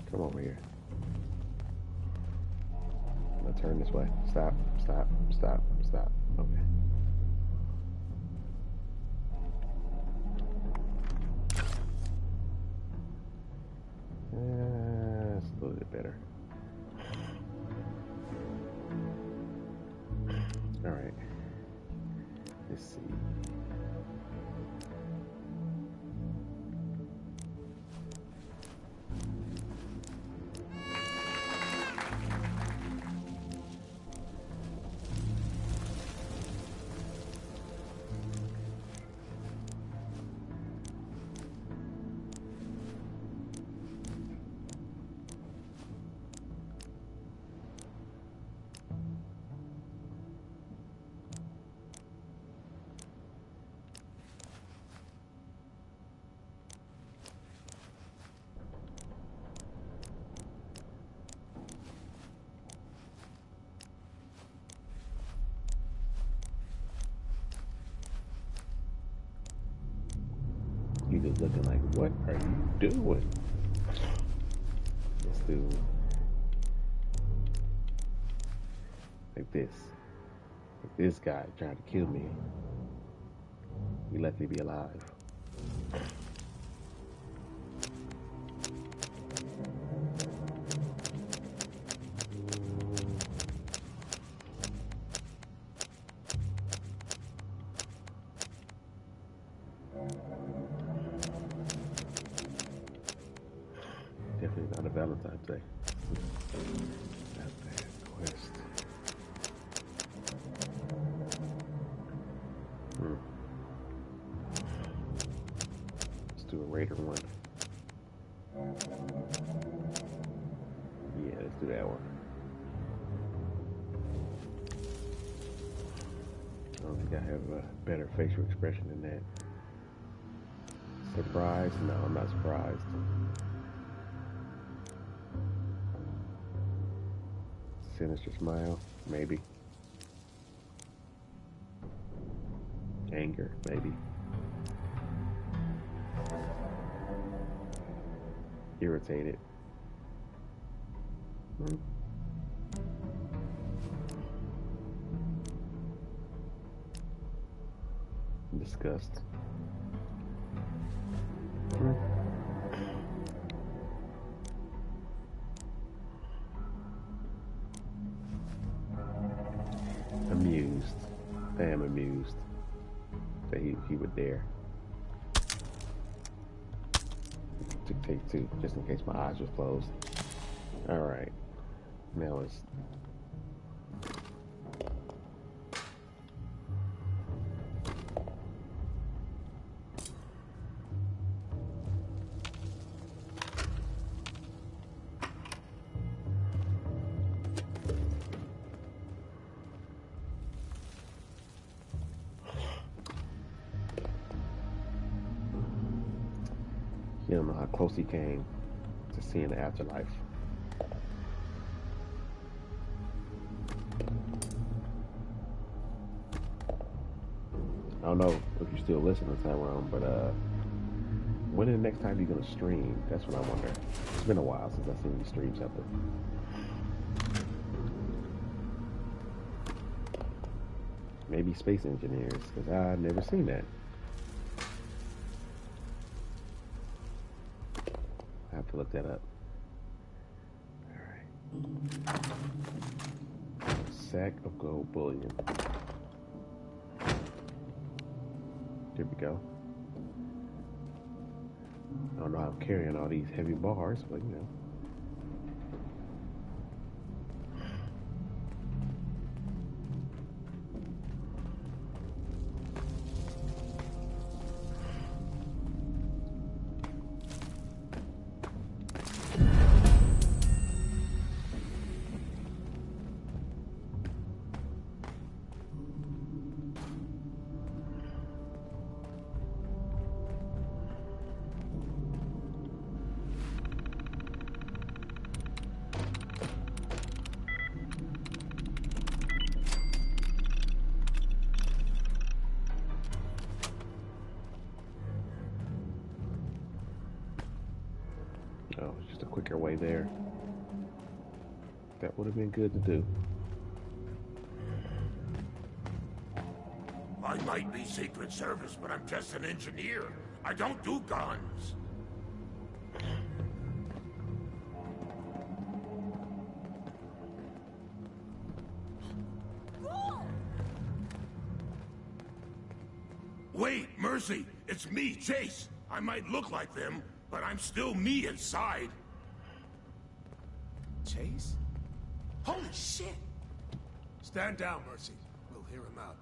Come over here. I'm gonna turn this way. Stop, stop, stop, stop. Okay. That's a little bit better. Alright. Let's see. just looking like, what are you doing? This dude. Like this. Like this guy trying to kill me. He let me be alive. Definitely not a Valentine's Day. Not bad quest. Let's do a Raider one. Yeah, let's do that one. I don't think I have a better facial expression than that. Surprised? No, I'm not surprised. Sinister smile? Maybe. Anger? Maybe. Irritated? Disgust? Amused. I am amused that he would dare. Take two, just in case my eyes was closed. Alright. Now it's... You don't know how close he came to seeing the afterlife. I don't know if you're still listening, Tyrone, but when is the next time you're gonna stream? That's what I wonder. It's been a while since I've seen you stream something. Maybe Space Engineers, because I've never seen that. I have to look that up. Alright. Sack of gold bullion. There we go. I don't know how I'm carrying all these heavy bars, but you know. Oh, it's just a quicker way there. That would have been good to do. I might be Secret Service, but I'm just an engineer. I don't do guns. Wait, Mercy! It's me, Chase! I might look like them, but I'm still me inside. Chase? Holy shit! Stand down, Mercy. We'll hear him out.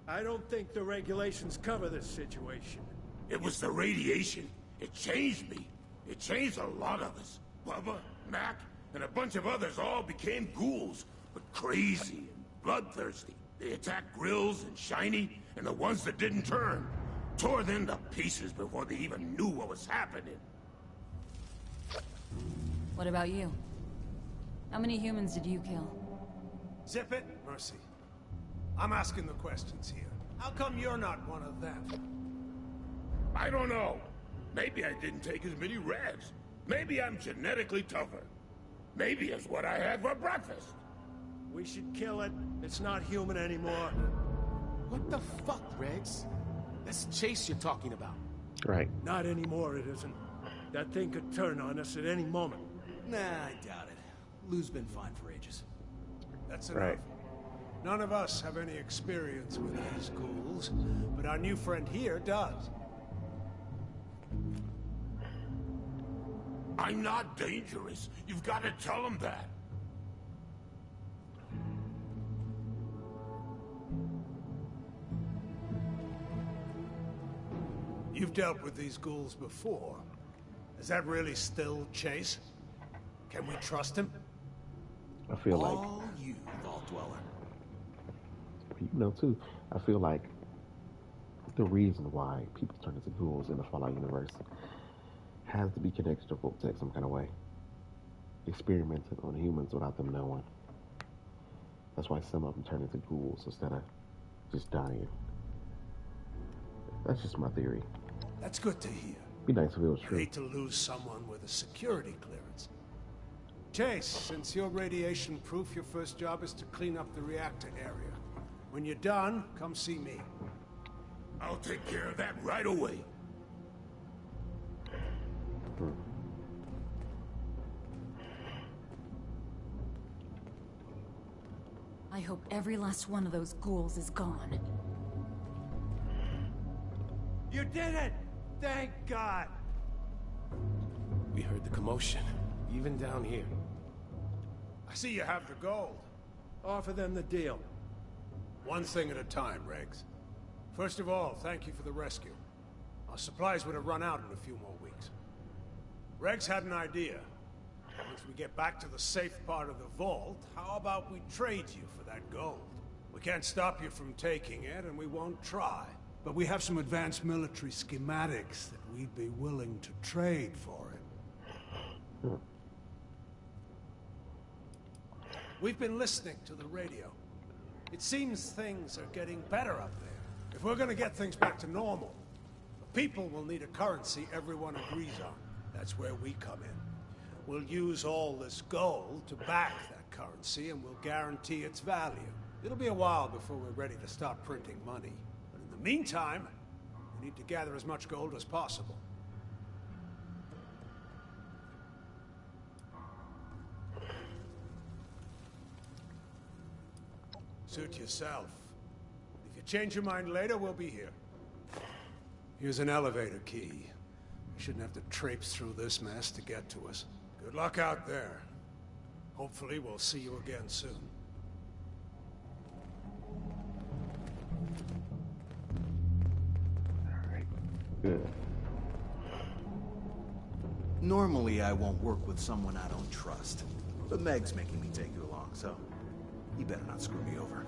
I don't think the regulations cover this situation. It was the radiation. It changed me. It changed a lot of us. Bubba, Mac, and a bunch of others all became ghouls, but crazy and bloodthirsty. They attacked Grills and Shiny, and the ones that didn't turn. Tore them to pieces before they even knew what was happening. What about you? How many humans did you kill? Zip it, Mercy. I'm asking the questions here. How come you're not one of them? I don't know. Maybe I didn't take as many reds. Maybe I'm genetically tougher. Maybe it's what I had for breakfast. We should kill it. It's not human anymore. What the fuck, Rex? That's Chase you're talking about. Right. Not anymore, it isn't. That thing could turn on us at any moment. Nah, I doubt it. Lou's been fine for ages. That's enough. Right. None of us have any experience with these ghouls, but our new friend here does. I'm not dangerous. You've got to tell him that. You've dealt with these ghouls before. Is that really still Chase? Can we trust him? I feel like... All you, Vault Dweller. You know, too, I feel like the reason why people turn into ghouls in the Fallout universe has to be connected to Vault-Tec some kind of way. Experimented on humans without them knowing. That's why some of them turn into ghouls instead of just dying. That's just my theory. That's good to hear. Be nice if it was I true. hate to lose someone with a security clearance. Chase, since you're radiation proof, your first job is to clean up the reactor area. When you're done, come see me. I'll take care of that right away. I hope every last one of those ghouls is gone. You did it! Thank God! We heard the commotion, even down here. I see you have the gold. Offer them the deal. One thing at a time, Regs. First of all, thank you for the rescue. Our supplies would have run out in a few more weeks. Regs had an idea. Once we get back to the safe part of the vault, how about we trade you for that gold? We can't stop you from taking it, and we won't try. But we have some advanced military schematics that we'd be willing to trade for it. We've been listening to the radio. It seems things are getting better up there. If we're gonna get things back to normal, the people will need a currency everyone agrees on. That's where we come in. We'll use all this gold to back that currency, and we'll guarantee its value. It'll be a while before we're ready to start printing money. But in the meantime, we need to gather as much gold as possible. Suit yourself. If you change your mind later, we'll be here. Here's an elevator key. You shouldn't have to traipse through this mess to get to us. Good luck out there. Hopefully we'll see you again soon. Alright, good. Normally I won't work with someone I don't trust. But Meg's making me take you along, so you better not screw me over.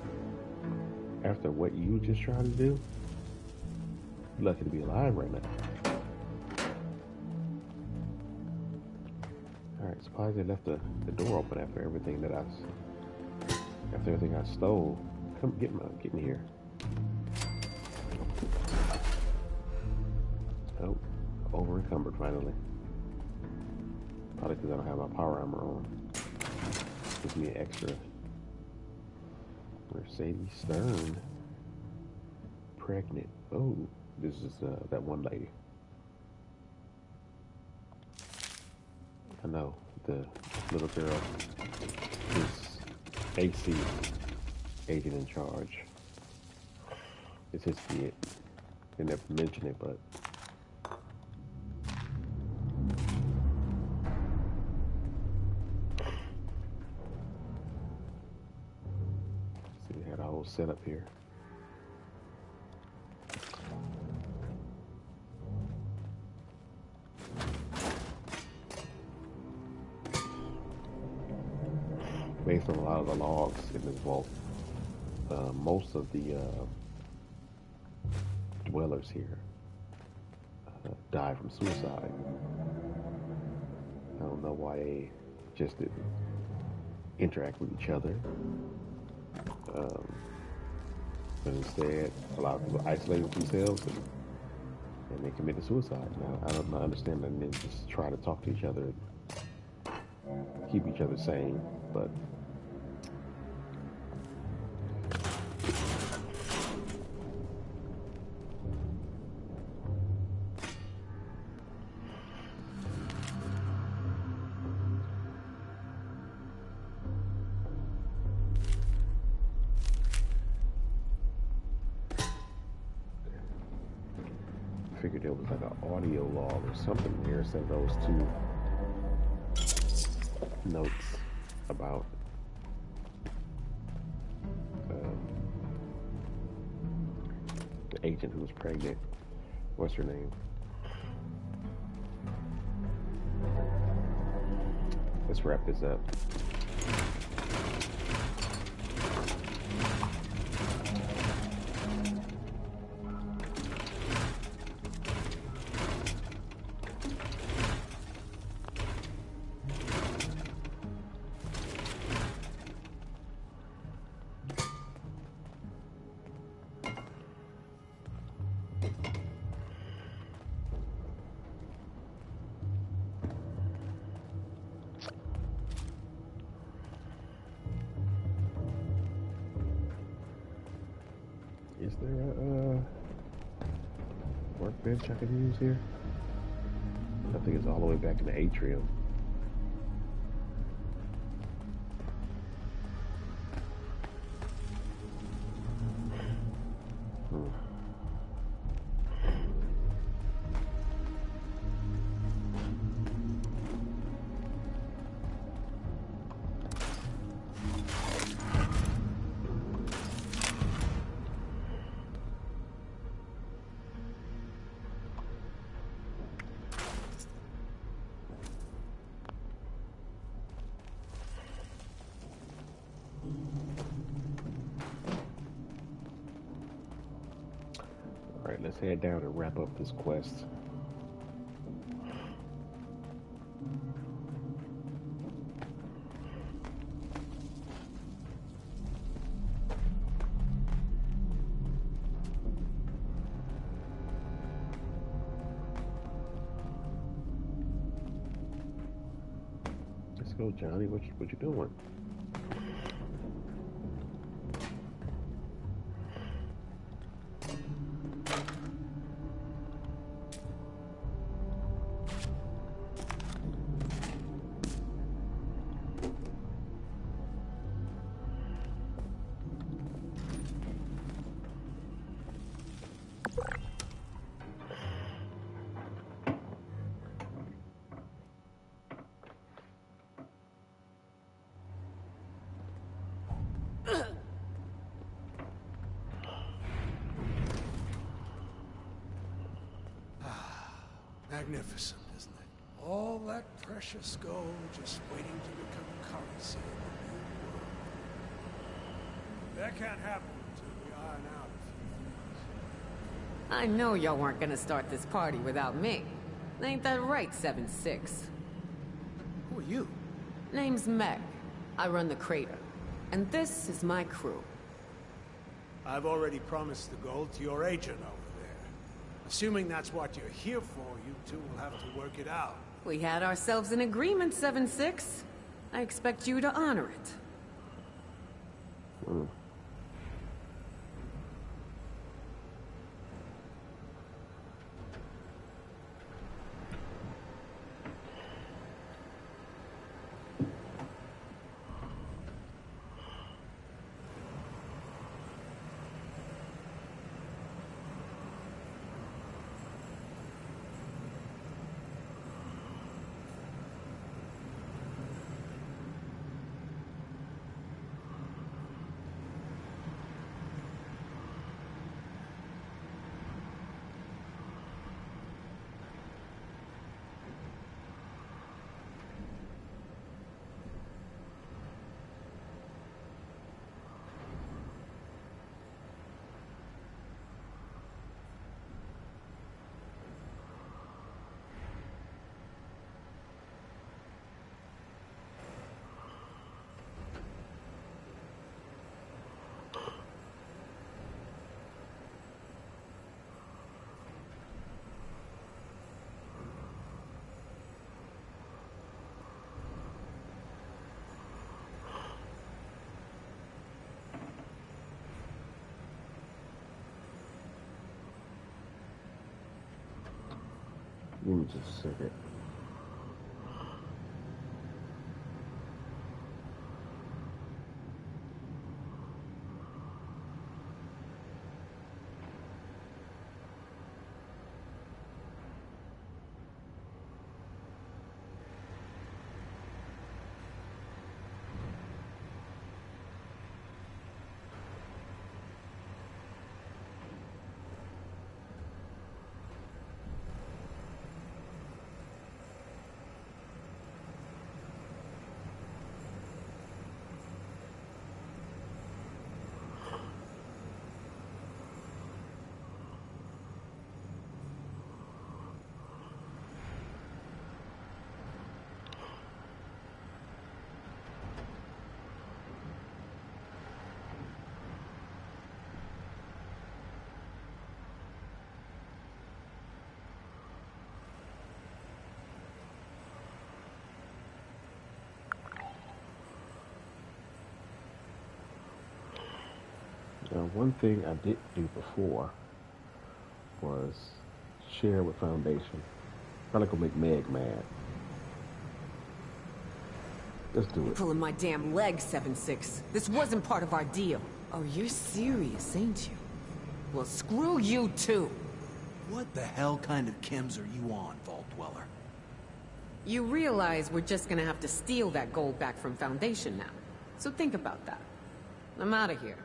After what you just tried to do, you're lucky to be alive right now. Alright, surprised they left the door open after everything that I stole. Come get me here. Oh, over encumbered finally. Probably because I don't have my power armor on. Gives me an extra. Mercedes Stern. Pregnant. Oh, this is that one lady. I know, the little girl is AC, agent in charge. It's his kid. They never mention it, but see, they had a whole setup here. Based on a lot of the logs in this vault, most of the dwellers here died from suicide. I don't know why they just didn't interact with each other. But instead, a lot of people isolated themselves and and they committed suicide. Now, I don't understand that they just try to talk to each other, keep each other sane, but figured there was like an audio log or something here. Said those two notes about the agent who was pregnant. What's her name? Let's wrap this up. Is there a workbench I can use here? I think it's all the way back in the atrium. Alright, let's head down and wrap up this quest. Let's go, Johnny. What you doing? Magnificent, isn't it? All that precious gold just waiting to become currency in the new world. That can't happen until we iron out a few things. I know y'all weren't gonna start this party without me. Ain't that right, 7-6? Who are you? Name's Meg. I run the crater. And this is my crew. I've already promised the gold to your agent over there. Assuming that's what you're here for, you two will have to work it out. We had ourselves an agreement, 7-6. I expect you to honor it. Give me just a second. Now, one thing I didn't do before was share with Foundation. Probably gonna make Meg mad. Let's do You're it. pulling my damn leg, 7-6. This wasn't part of our deal. Oh, you're serious, ain't you? Well, screw you too. What the hell kind of chems are you on, Vault Dweller? You realize we're just gonna have to steal that gold back from Foundation now. So think about that. I'm out of here.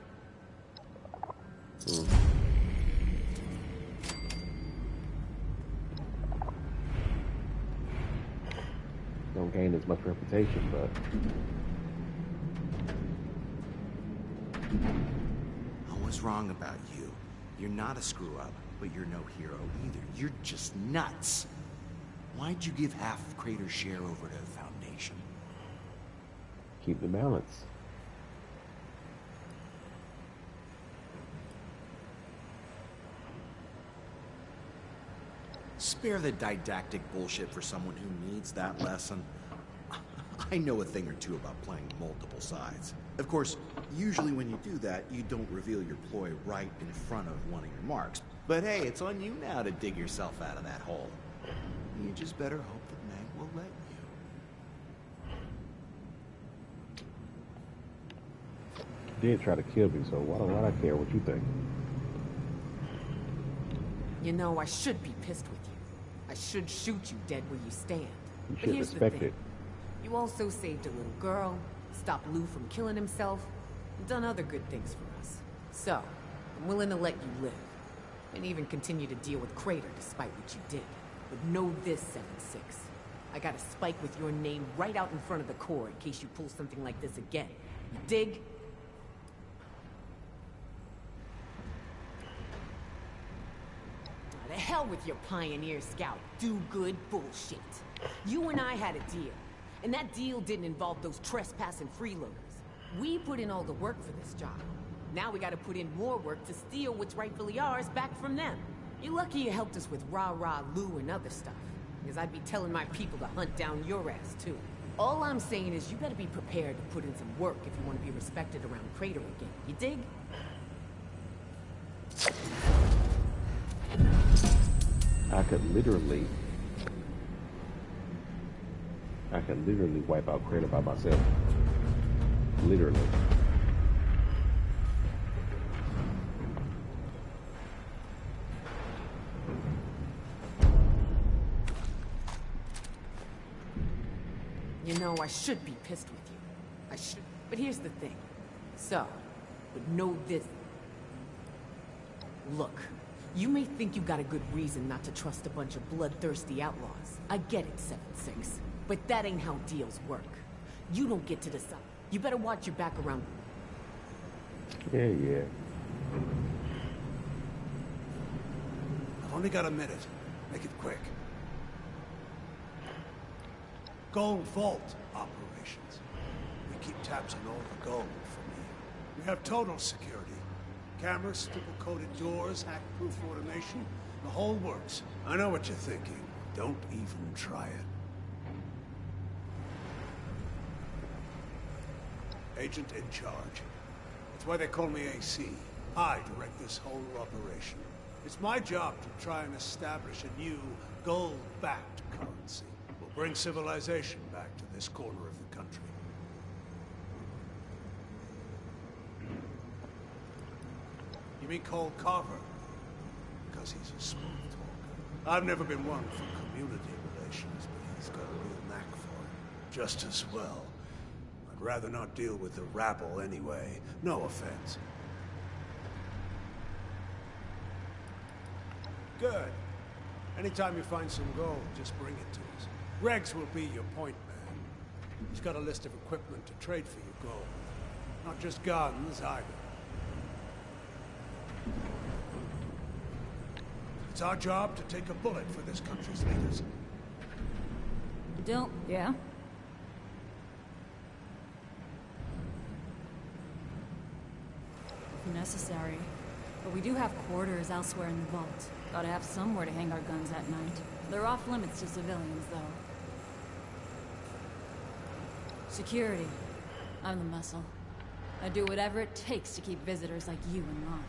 Don't gain as much reputation, but Oh, what's wrong about you? You're not a screw-up, but you're no hero either. You're just nuts. Why'd you give half of Crater's share over to the Foundation? keep the balance. Spare the didactic bullshit for someone who needs that lesson. I know a thing or two about playing multiple sides. Of course, usually when you do that, you don't reveal your ploy right in front of one of your marks. But hey, it's on you now to dig yourself out of that hole. You just better hope that Meg will let you. Did try to kill me, so why do I care what you think? You know, I should be pissed with you. I should shoot you dead where you stand. You But should here's the respect thing. it. You also saved a little girl, stopped Lou from killing himself, and done other good things for us. So, I'm willing to let you live. And even continue to deal with Crater despite what you did. But know this, 7-6. I got a spike with your name right out in front of the core in case you pull something like this again. You dig? The hell with your Pioneer Scout do-good bullshit. You and I had a deal, and that deal didn't involve those trespassing freeloaders. We put in all the work for this job. Now we gotta put in more work to steal what's rightfully ours back from them. You're lucky you helped us with Rah-Rah Lou and other stuff, because I'd be telling my people to hunt down your ass too. All I'm saying is you better be prepared to put in some work if you want to be respected around Crater again. You dig? I could literally wipe out Crater by myself. Literally. You know, I should be pissed with you. I should. But here's the thing. So, but know this. Look, you may think you got a good reason not to trust a bunch of bloodthirsty outlaws. I get it, 7-6. But that ain't how deals work. You don't get to decide. You better watch your back around. Yeah. I've only got a minute. Make it quick. Gold Vault operations. We keep tabs on all the gold from here. We have total security. Cameras, triple-coated doors, hack-proof automation. The whole works. I know what you're thinking. Don't even try it. Agent in charge. That's why they call me AC. I direct this whole operation. It's my job to try and establish a new, gold-backed currency. We'll bring civilization back to this corner of the country. You mean Cole Carver? Because he's a smooth talker. I've never been one for community relations, but he's got a real knack for it. Just as well. I'd rather not deal with the rabble anyway. No offense. Good. Anytime you find some gold, just bring it to us. Rex will be your point man. He's got a list of equipment to trade for your gold. Not just guns, either. It's our job to take a bullet for this country's leaders. Don't... yeah? If necessary. But we do have quarters elsewhere in the vault. Gotta have somewhere to hang our guns at night. They're off limits to civilians, though. Security. I'm the muscle. I do whatever it takes to keep visitors like you in line.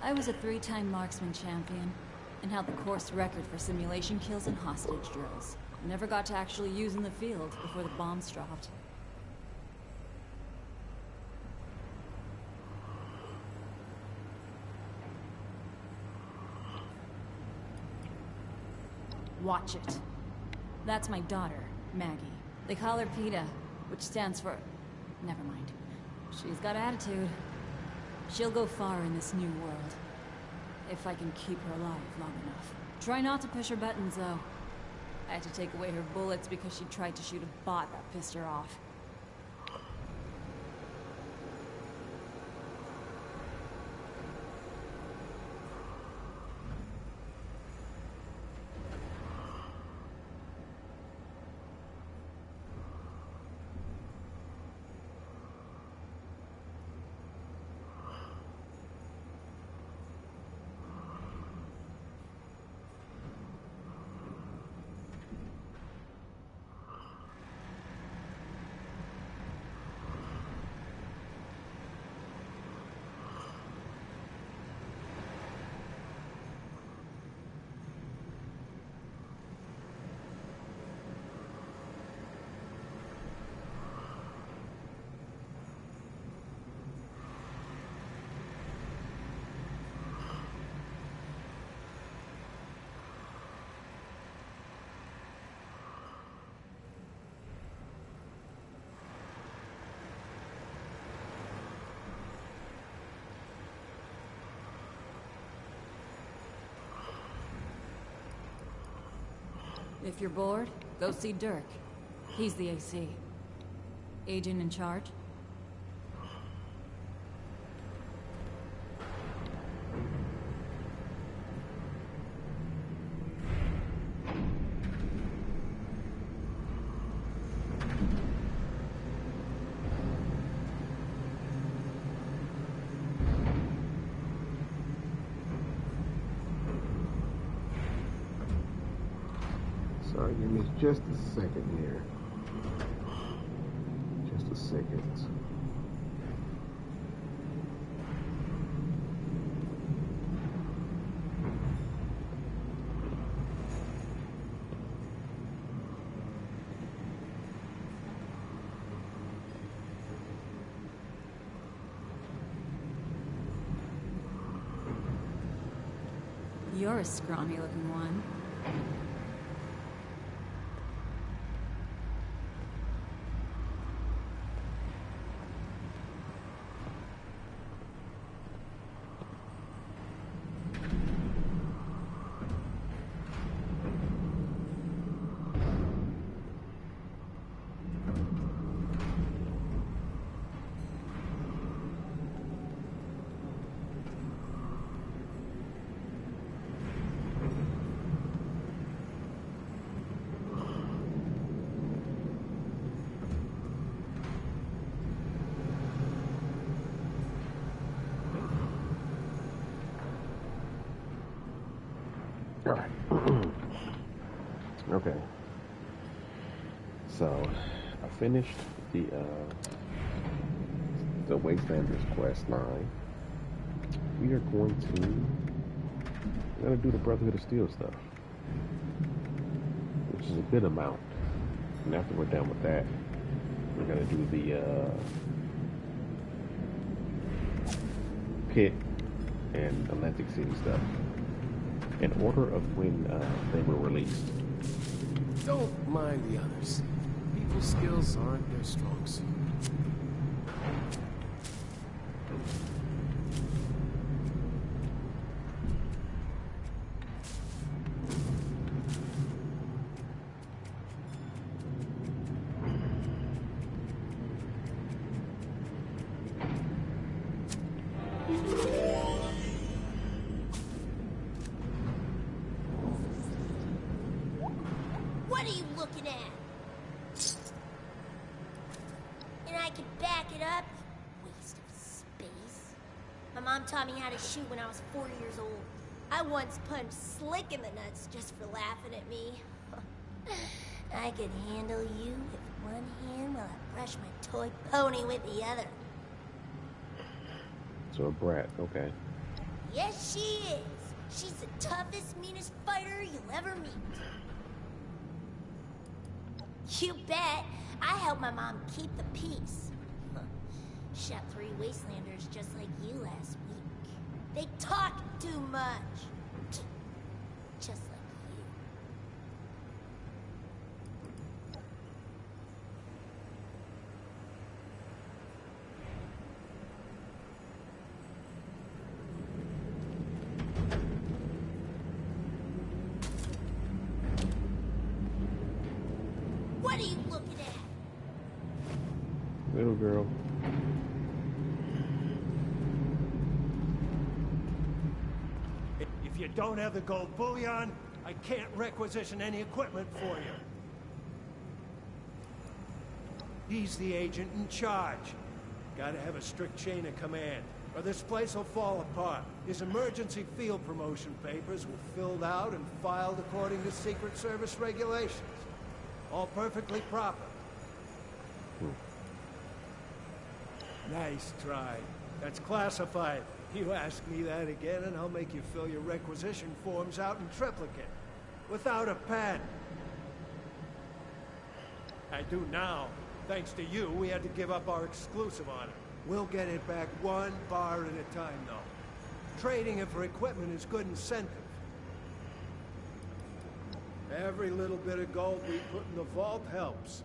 I was a 3-time marksman champion, and held the course record for simulation kills and hostage drills. Never got to actually use in the field before the bombs dropped. Watch it. That's my daughter, Maggie. They call her PETA, which stands for... never mind. She's got attitude. She'll go far in this new world. If I can keep her alive long enough. Try not to push her buttons, though. I had to take away her bullets because she tried to shoot a bot that pissed her off. If you're bored, go see Dirk. He's the AC. Agent in charge. Sorry, give me just a second here. Just a second. You're a scrawny looking one. Okay. So, I finished the Wastelanders quest line. We are going to We're gonna do the Brotherhood of Steel stuff, which is a good amount. And after we're done with that, we're gonna do the Pit and Atlantic City stuff in order of when they were released. Don't mind the others. People's skills aren't their strong suit. What are you looking at? And I can back it up? Waste of space. My mom taught me how to shoot when I was 4 years old. I once punched Slick in the nuts just for laughing at me. I could handle you with one hand while I brush my toy pony with the other. So a brat, okay. Yes, she is. She's the toughest, meanest fighter you'll ever meet. You bet. I helped my mom keep the peace. Shot 3 wastelanders just like you last week. They talk too much. Just like you. What are you looking at? Little girl. If you don't have the gold bullion, I can't requisition any equipment for you. He's the agent in charge. Gotta have a strict chain of command, or this place will fall apart. His emergency field promotion papers were filled out and filed according to Secret Service regulations. All perfectly proper. Nice try. That's classified. You ask me that again and I'll make you fill your requisition forms out in triplicate. Without a pen. I do now. Thanks to you, we had to give up our exclusive on it. We'll get it back 1 bar at a time, though. Trading it for equipment is good incentive. Every little bit of gold we put in the vault helps.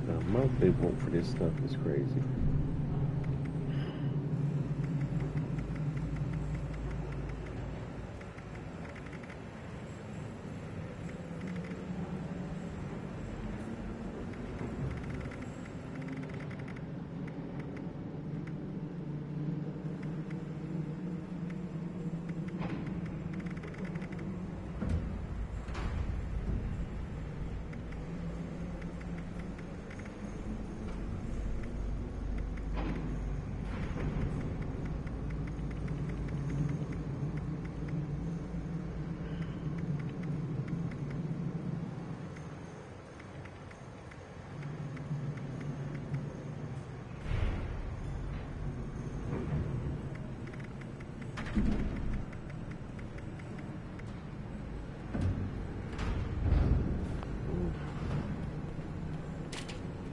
The amount they want for this stuff is crazy.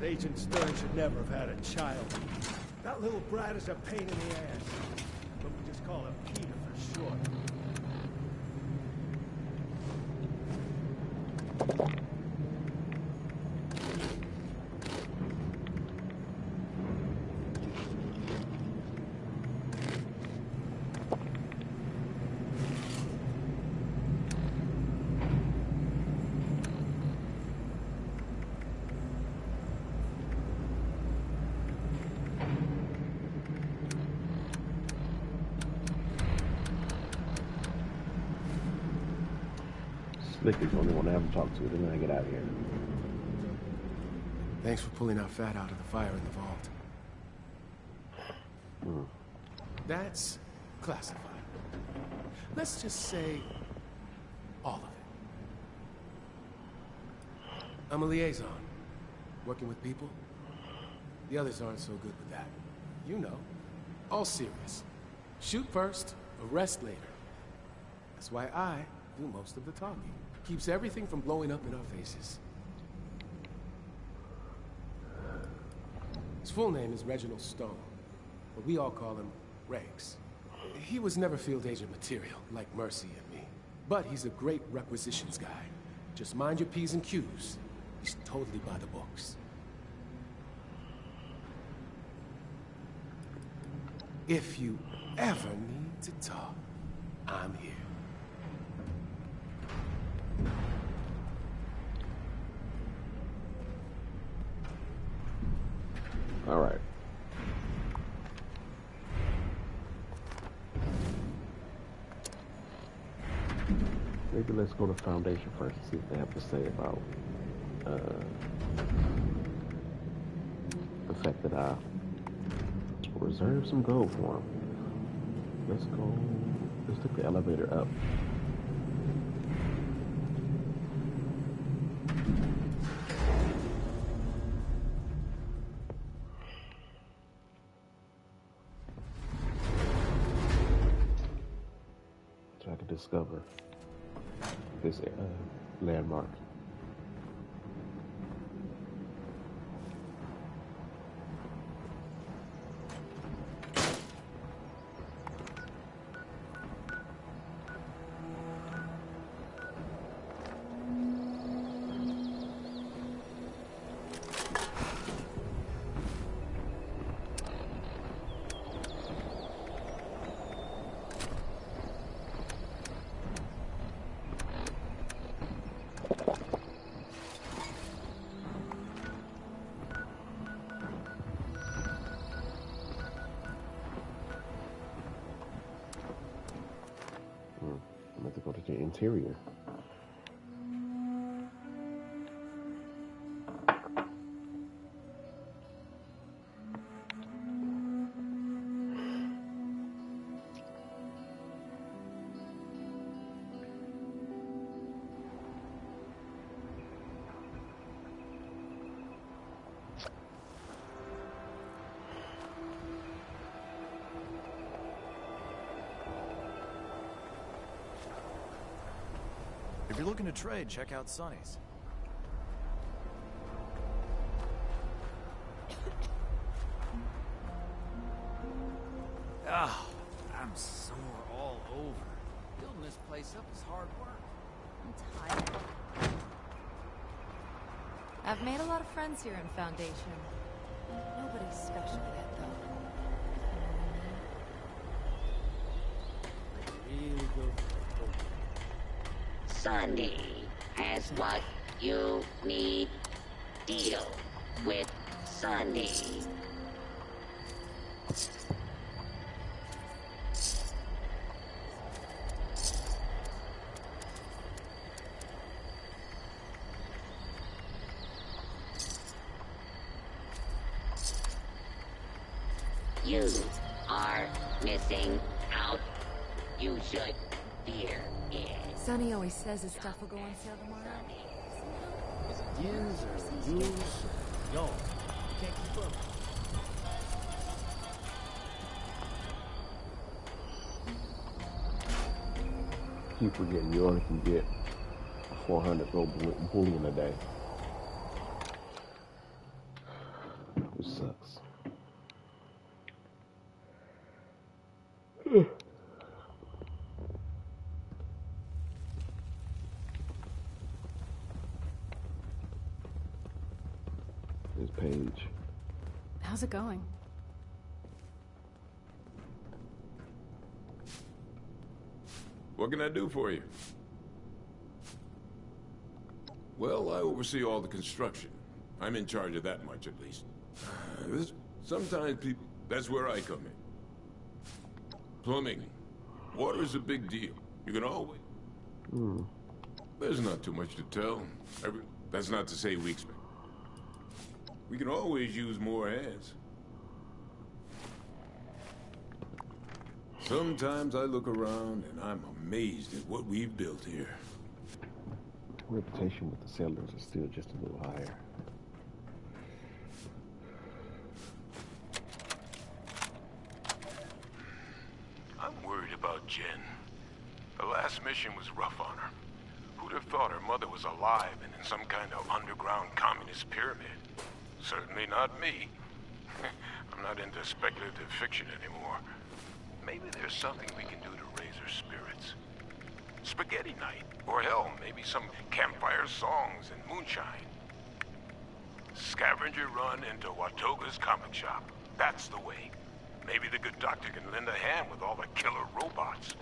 Agent Stern should never have had a child. That little brat is a pain in the ass. But we just call him Peter for short. Slick is the only one I ever talked to. Then I get out of here. Thanks for pulling our fat out of the fire in the vault. That's classified. Let's just say all of it. I'm a liaison, working with people. The others aren't so good with that. You know, all serious. Shoot first, arrest later. That's why I do most of the talking. Keeps everything from blowing up in our faces. His full name is Reginald Stone, but we all call him Regs. He was never field agent material, like Mercy and me. But he's a great requisitions guy. Just mind your P's and Q's. He's totally by the books. If you ever need to talk, I'm here. All right. Maybe let's go to Foundation first and see what they have to say about the fact that I reserved some gold for him. Let's take the elevator up. So I can discover this landmark. I'm going to go to the interior. If you're looking to trade, check out Sonny's. Ah, I'm sore all over. Building this place up is hard work. I'm tired. I've made a lot of friends here in Foundation. Nobody's special yet, though. Really good. Sunday has what you need. Deal with Sunday. You are missing out. You should fear it. Sonny always says his stuff will go on sale tomorrow. Is it yins or yous? Yo, you can't keep up. Keep forgetting you only can get 400 gold bullion a day. Which sucks. This page. How's it going? What can I do for you? Well, I oversee all the construction. I'm in charge of that much, at least. Sometimes people... That's where I come in. Plumbing. Water is a big deal. You can always... There's not too much to tell. That's not to say we expect. We can always use more hands. Sometimes I look around and I'm amazed at what we've built here. Reputation with the settlers is still just a little higher. I'm worried about Jen. The last mission was rough on her. Who'd have thought her mother was alive and in some kind of underground communist pyramid? Certainly not me. I'm not into speculative fiction anymore. Maybe there's something we can do to raise her spirits. Spaghetti night, or hell, maybe some campfire songs and moonshine. Scavenger run into Watoga's comic shop. That's the way. Maybe the good doctor can lend a hand with all the killer robots.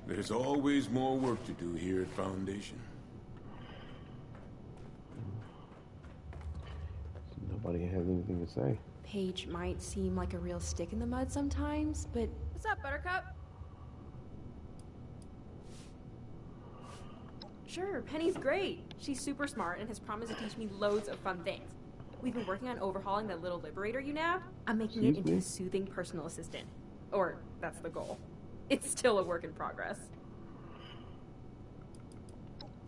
There's always more work to do here at Foundation. Nobody has anything to say. Paige might seem like a real stick in the mud sometimes, but... What's up, Buttercup? Sure, Penny's great. She's super smart and has promised to teach me loads of fun things. We've been working on overhauling that little Liberator you nabbed. I'm making it into a soothing personal assistant. Or, that's the goal. It's still a work in progress.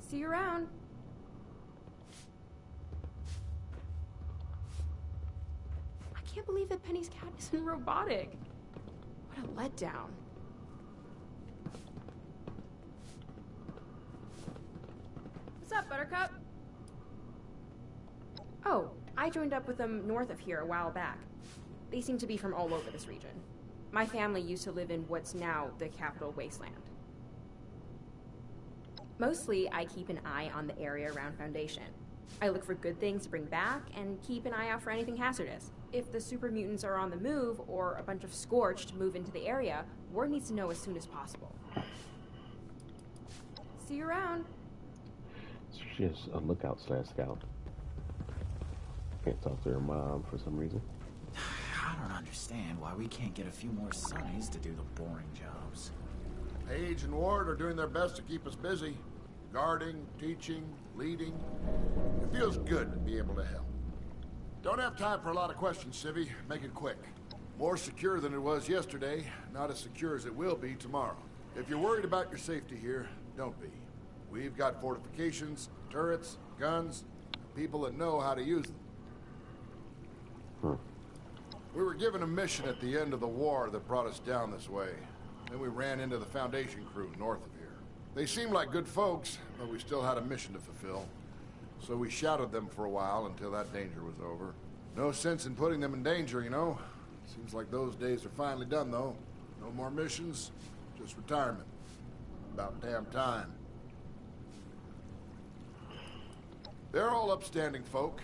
See you around. I can't believe that Penny's cat isn't robotic. What a letdown. What's up, Buttercup? Oh, I joined up with them north of here a while back. They seem to be from all over this region. My family used to live in what's now the Capital Wasteland. Mostly, I keep an eye on the area around Foundation. I look for good things to bring back and keep an eye out for anything hazardous. If the super mutants are on the move or a bunch of Scorched move into the area, word needs to know as soon as possible. See you around. She's a lookout / scout. Can't talk to her mom for some reason. I don't understand why we can't get a few more Sonnies to do the boring jobs. Paige and Ward are doing their best to keep us busy. Guarding, teaching, leading. It feels good to be able to help. Don't have time for a lot of questions, Civvy. Make it quick. More secure than it was yesterday, not as secure as it will be tomorrow. If you're worried about your safety here, don't be. We've got fortifications, turrets, guns, people that know how to use them. We were given a mission at the end of the war that brought us down this way. Then we ran into the Foundation crew north of here. They seemed like good folks, but we still had a mission to fulfill. So we shadowed them for a while until that danger was over. No sense in putting them in danger, you know? Seems like those days are finally done, though. No more missions, just retirement. About damn time. They're all upstanding folk.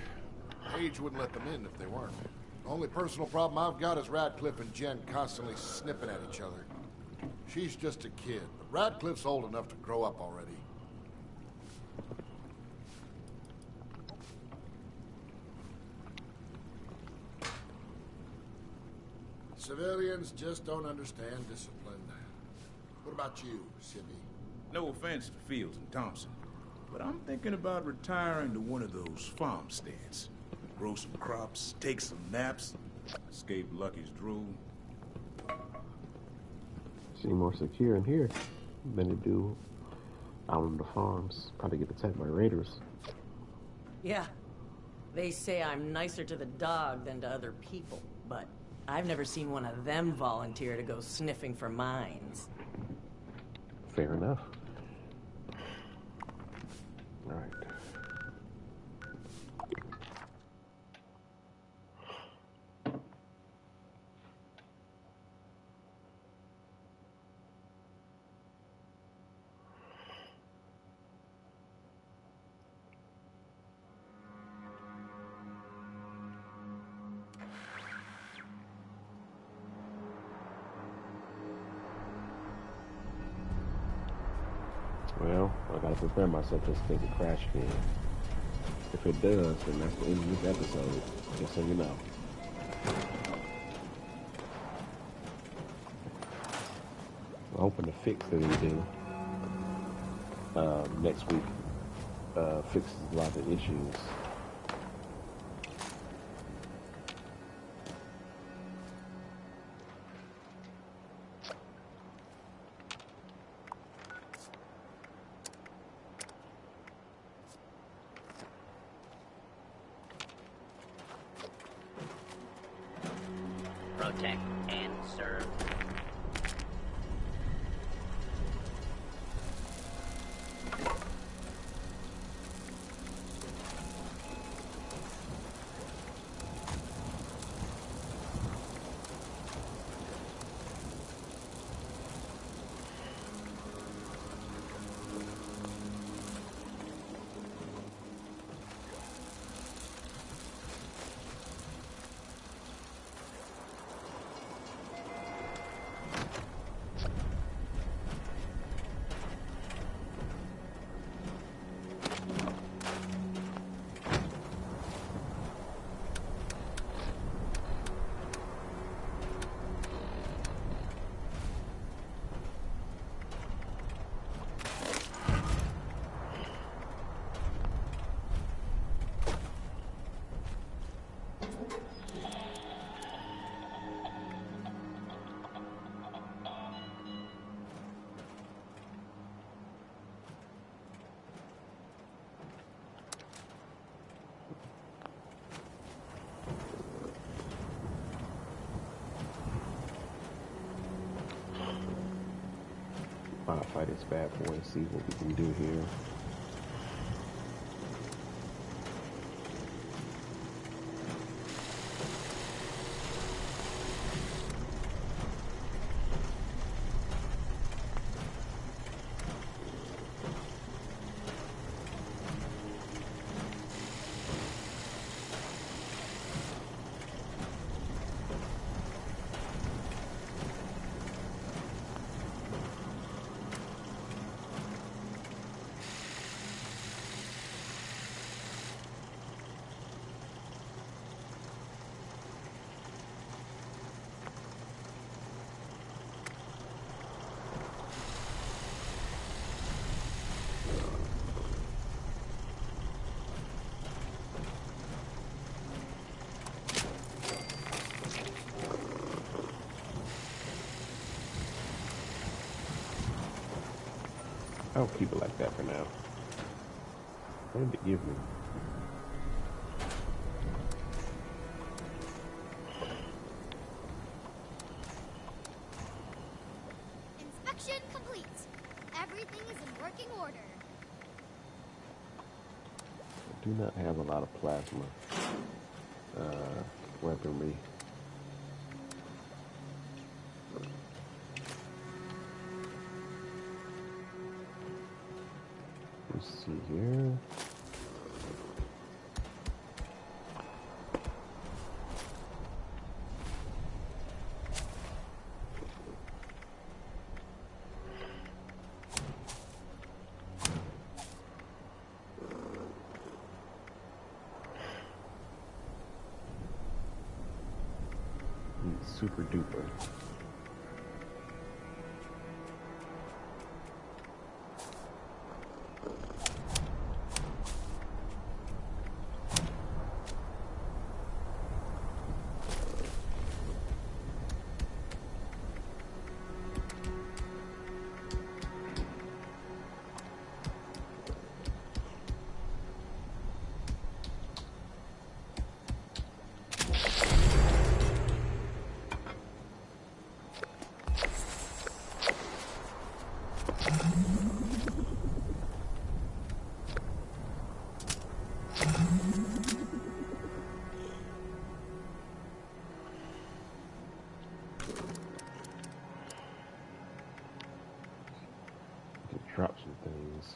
Paige wouldn't let them in if they weren't. The only personal problem I've got is Radcliffe and Jen constantly snipping at each other. She's just a kid, but Radcliffe's old enough to grow up already. Civilians just don't understand discipline. What about you, Civvy? No offense to Fields and Thompson, but I'm thinking about retiring to one of those farmsteads. Grow some crops, take some naps, escape Lucky's drool. Seem more secure in here than they do out on the farms. Probably get attacked by raiders. Yeah. They say I'm nicer to the dog than to other people, but I've never seen one of them volunteer to go sniffing for mines. Fair enough. All right. Well, I gotta prepare myself just in case it crash again. If it does, then that's the end of this episode, just so you know. I'm hoping the fix that we do next week fixes a lot of issues. Protect and serve. Fight this bad boy and see what we can do here. I'll keep it like that for now. What did it give me? Inspection complete. Everything is in working order. I do not have a lot of plasma weaponry. Let's see here. Super duper. Drop some things.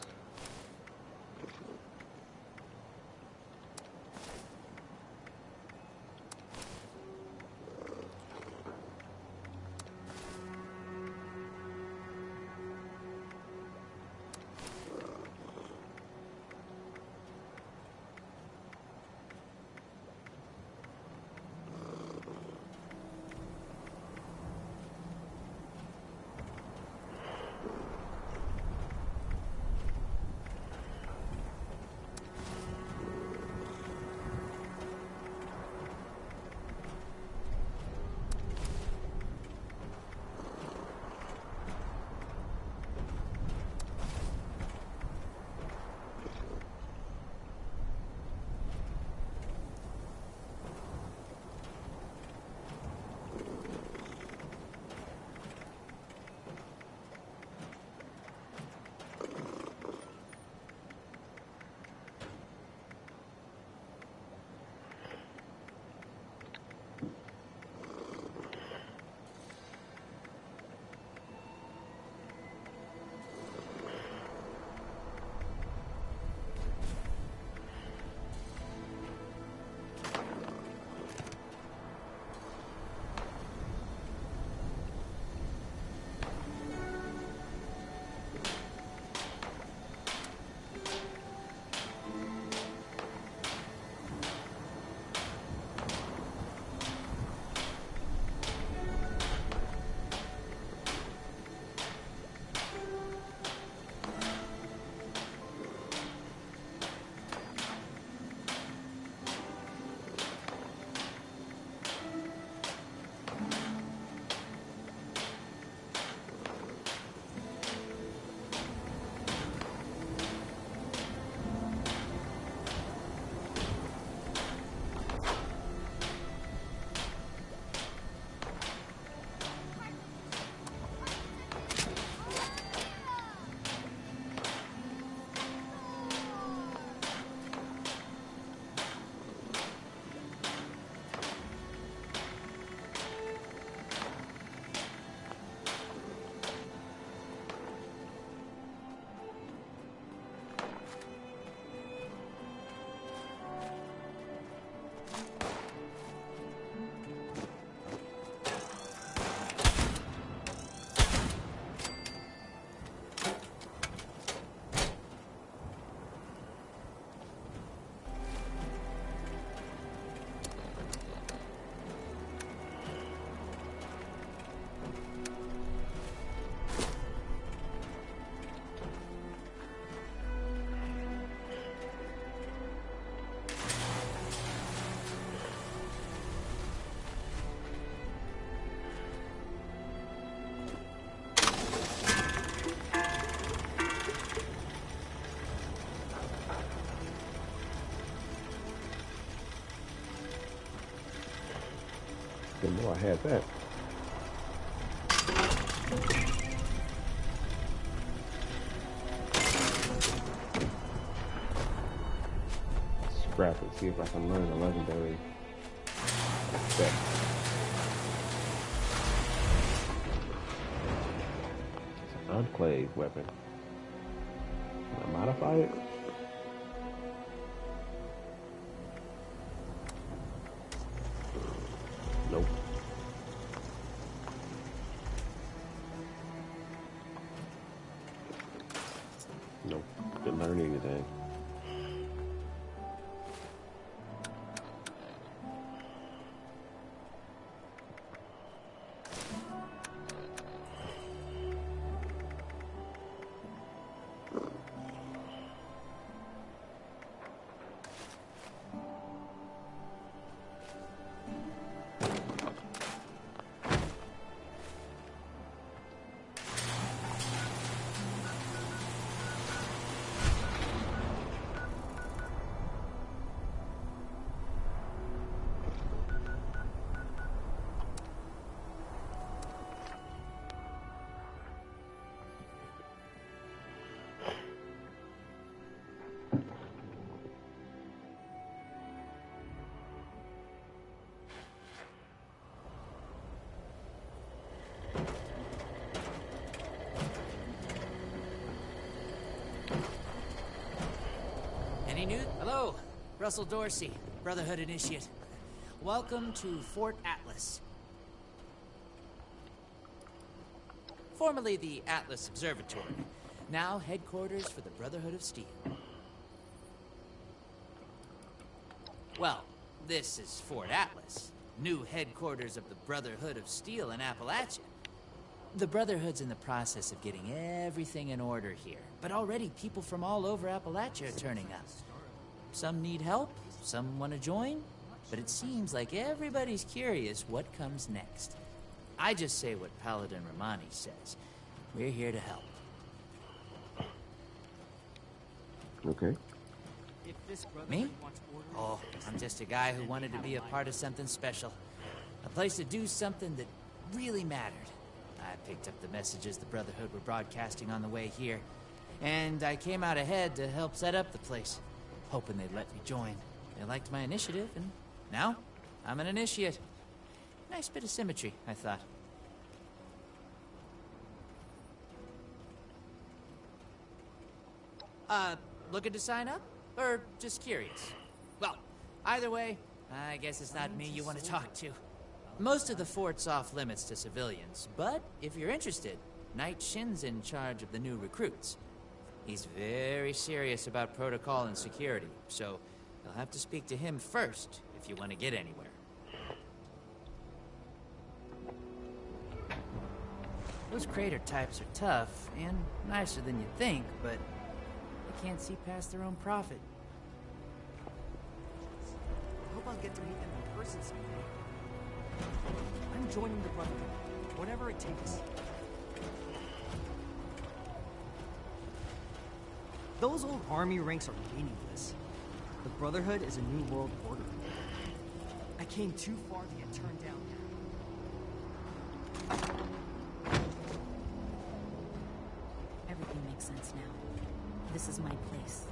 Didn't know I had that. Scrap it, see if I can learn a legendary effect. It's an enclave weapon. Can I modify it? Nope. Nope. Didn't learn anything. Hello, Russell Dorsey, Brotherhood Initiate. Welcome to Fort Atlas. Formerly the Atlas Observatory, now headquarters for the Brotherhood of Steel. Well, this is Fort Atlas, new headquarters of the Brotherhood of Steel in Appalachia. The Brotherhood's in the process of getting everything in order here, but already people from all over Appalachia are turning up. Some need help, some want to join, but it seems like everybody's curious what comes next. I just say what Paladin Romani says. We're here to help. Okay. Me? Oh, I'm just a guy who wanted to be a part of something special. A place to do something that really mattered. I picked up the messages the Brotherhood were broadcasting on the way here, and I came out ahead to help set up the place, hoping they'd let me join. They liked my initiative, and now I'm an initiate. Nice bit of symmetry, I thought. Looking to sign up? Or just curious? Well, either way, I guess it's not me you want to talk to. Most of the fort's off limits to civilians, but if you're interested, Knight Shin's in charge of the new recruits. He's very serious about protocol and security, so you'll have to speak to him first if you want to get anywhere. Those crater types are tough and nicer than you'd think, but they can't see past their own profit. I hope I'll get to meet them in person someday. I'm joining the Brotherhood, whatever it takes. Those old army ranks are meaningless. The Brotherhood is a new world order. I came too far to get turned down. Everything makes sense now. This is my place.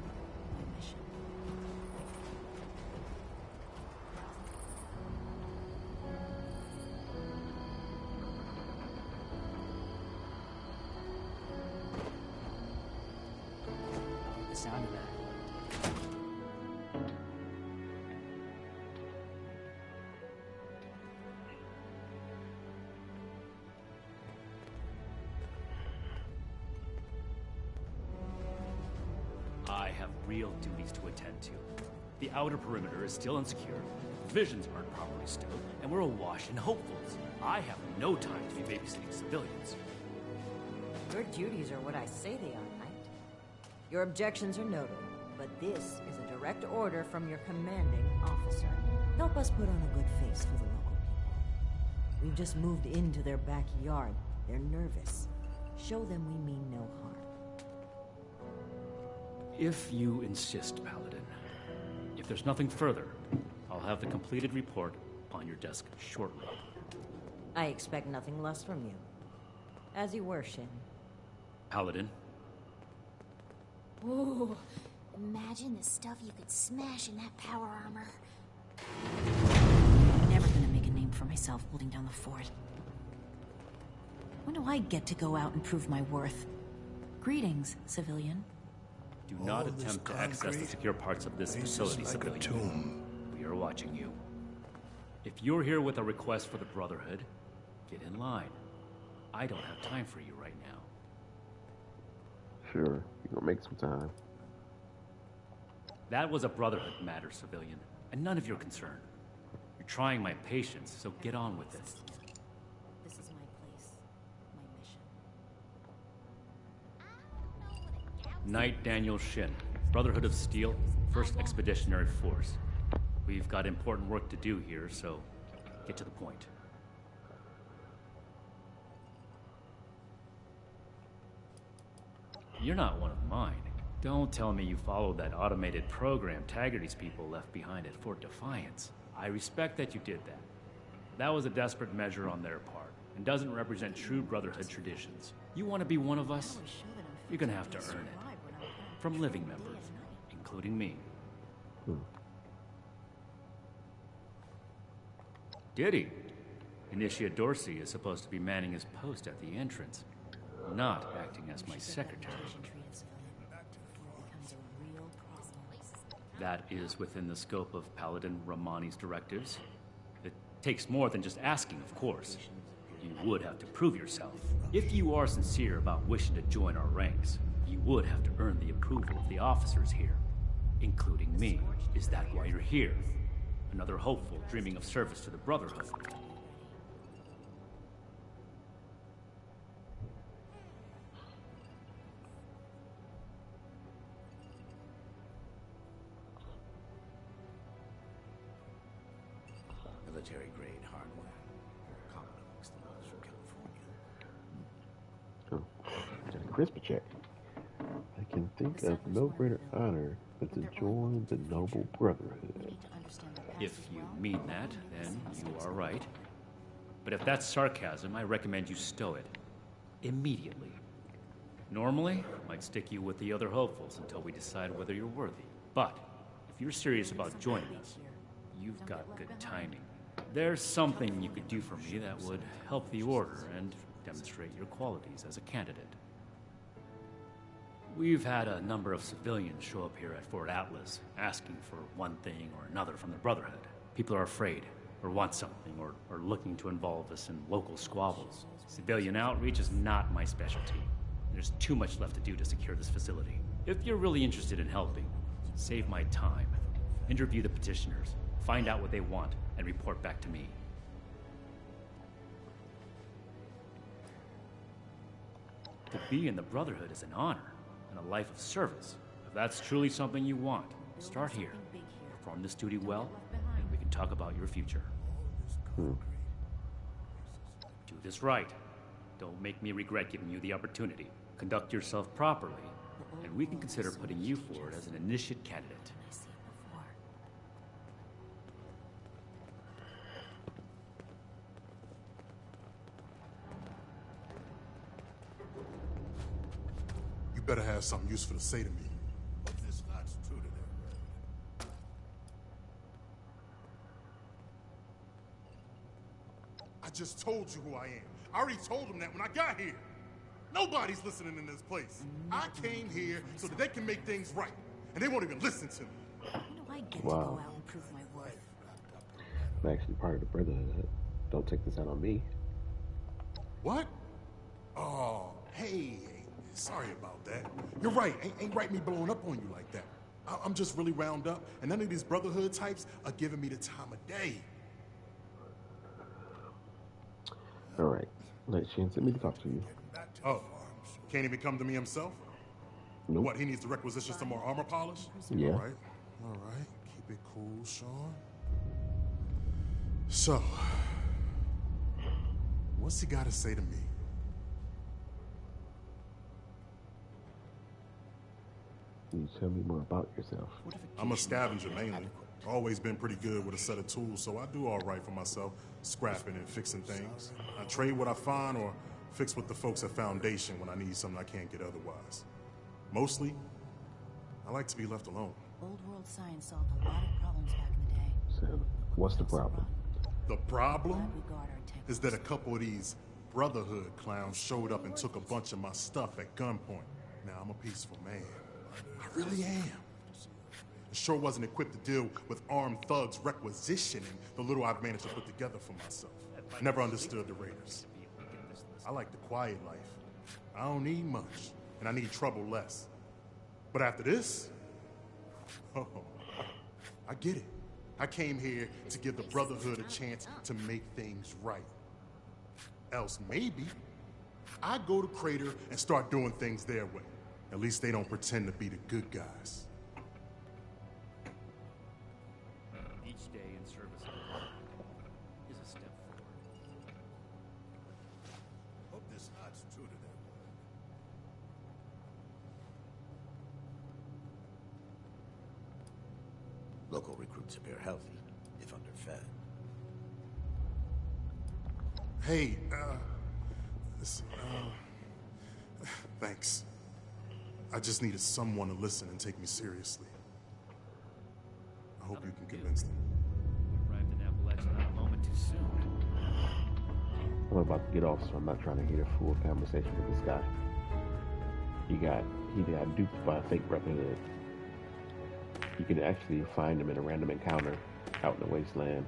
My mission. The sound of that. I have real duties to attend to. The outer perimeter is still insecure, provisions aren't properly stowed, and we're awash in hopefuls. I have no time to be babysitting civilians. Your duties are what I say they are, Knight. Your objections are noted, but this is a direct order from your commanding officer. Help us put on a good face for the local people. We've just moved into their backyard. They're nervous. Show them we mean no harm. If you insist, Paladin. If there's nothing further, I'll have the completed report on your desk shortly. I expect nothing less from you. As you were, Shin. Paladin. Ooh, imagine the stuff you could smash in that power armor. I'm never gonna make a name for myself holding down the fort. When do I get to go out and prove my worth? Greetings, civilian. Do not attempt to access the secure parts of this facility, civilian. We are watching you. If you're here with a request for the Brotherhood, get in line. I don't have time for you right now. Sure, you're gonna make some time. That was a Brotherhood matter, civilian, and none of your concern. You're trying my patience, so get on with it. This is my place, my mission. Knight Daniel Shin, Brotherhood of Steel, 1st Expeditionary Force. We've got important work to do here, so get to the point. You're not one of mine. Don't tell me you followed that automated program Taggarty's people left behind at Fort Defiance. I respect that you did that. That was a desperate measure on their part, and doesn't represent true Brotherhood traditions. You want to be one of us? You're gonna have to earn it. From living members, including me. Diddy. Initiate Dorsey is supposed to be manning his post at the entrance, not acting as my secretary. That is within the scope of Paladin Romani's directives. It takes more than just asking, of course. You would have to prove yourself. If you are sincere about wishing to join our ranks, you would have to earn the approval of the officers here, including me. Is that why you're here? Another hopeful dreaming of service to the Brotherhood. Military-grade hardware. Common amongst the ones from California. Oh, got a crisper check. I can think of no greater honor than to join the Noble Brotherhood. If you mean that, then you are right. But if that's sarcasm, I recommend you stow it. Immediately. Normally, I'd stick you with the other hopefuls until we decide whether you're worthy. But, if you're serious about joining us, you've got good timing. There's something you could do for me that would help the Order and demonstrate your qualities as a candidate. We've had a number of civilians show up here at Fort Atlas, asking for one thing or another from the Brotherhood. People are afraid, or want something, or are looking to involve us in local squabbles. Civilian outreach is not my specialty. There's too much left to do to secure this facility. If you're really interested in helping, save my time. Interview the petitioners, find out what they want, and report back to me. To be in the Brotherhood is an honor. And a life of service. If that's truly something you want, start here. Perform this duty well, and we can talk about your future. Do this right. Don't make me regret giving you the opportunity. Conduct yourself properly, and we can consider putting you forward as an initiate candidate. You better have something useful to say to me. This not true to them. I just told you who I am. I already told them that when I got here. Nobody's listening in this place. I came here so that they can make things right. And they won't even listen to me. When do I get to Wow. go out and prove my worth? I'm actually part of the Brotherhood. Don't take this out on me. What? Oh, hey. Sorry about that. You're right. Ain't right me blowing up on you like that. I'm just really wound up, and none of these Brotherhood types are giving me the time of day. All right. Let Shin send me to talk to you. Oh, can't even come to me himself? Nope. What, he needs to requisition some more armor polish? Yeah. All right. Keep it cool, Sean. So, what's he got to say to me? Can you tell me more about yourself? I'm a scavenger mainly. Always been pretty good with a set of tools, so I do all right for myself, scrapping and fixing things. I trade what I find or fix with the folks at Foundation when I need something I can't get otherwise. Mostly, I like to be left alone. Old world science solved a lot of problems back in the day. So, what's the problem? The problem is that a couple of these Brotherhood clowns showed up and took a bunch of my stuff at gunpoint. Now, I'm a peaceful man. I really am. I sure wasn't equipped to deal with armed thugs requisitioning the little I've managed to put together for myself. Never understood the Raiders. I like the quiet life. I don't need much, and I need trouble less. But after this, oh, I get it. I came here to give the Brotherhood a chance to make things right. Else maybe I go to Crater and start doing things their way. At least they don't pretend to be the good guys. Each day in service of the Lord is a step forward. Hope this not's true to their word. Local recruits appear healthy, if underfed. Hey, thanks. I just needed someone to listen and take me seriously. I hope you can convince them. Arrived in Appalachia not a moment too soon. I'm about to get off, so I'm not trying to hear a full conversation with this guy. He got duped by a fake Brotherhood. You can actually find them in a random encounter out in the wasteland.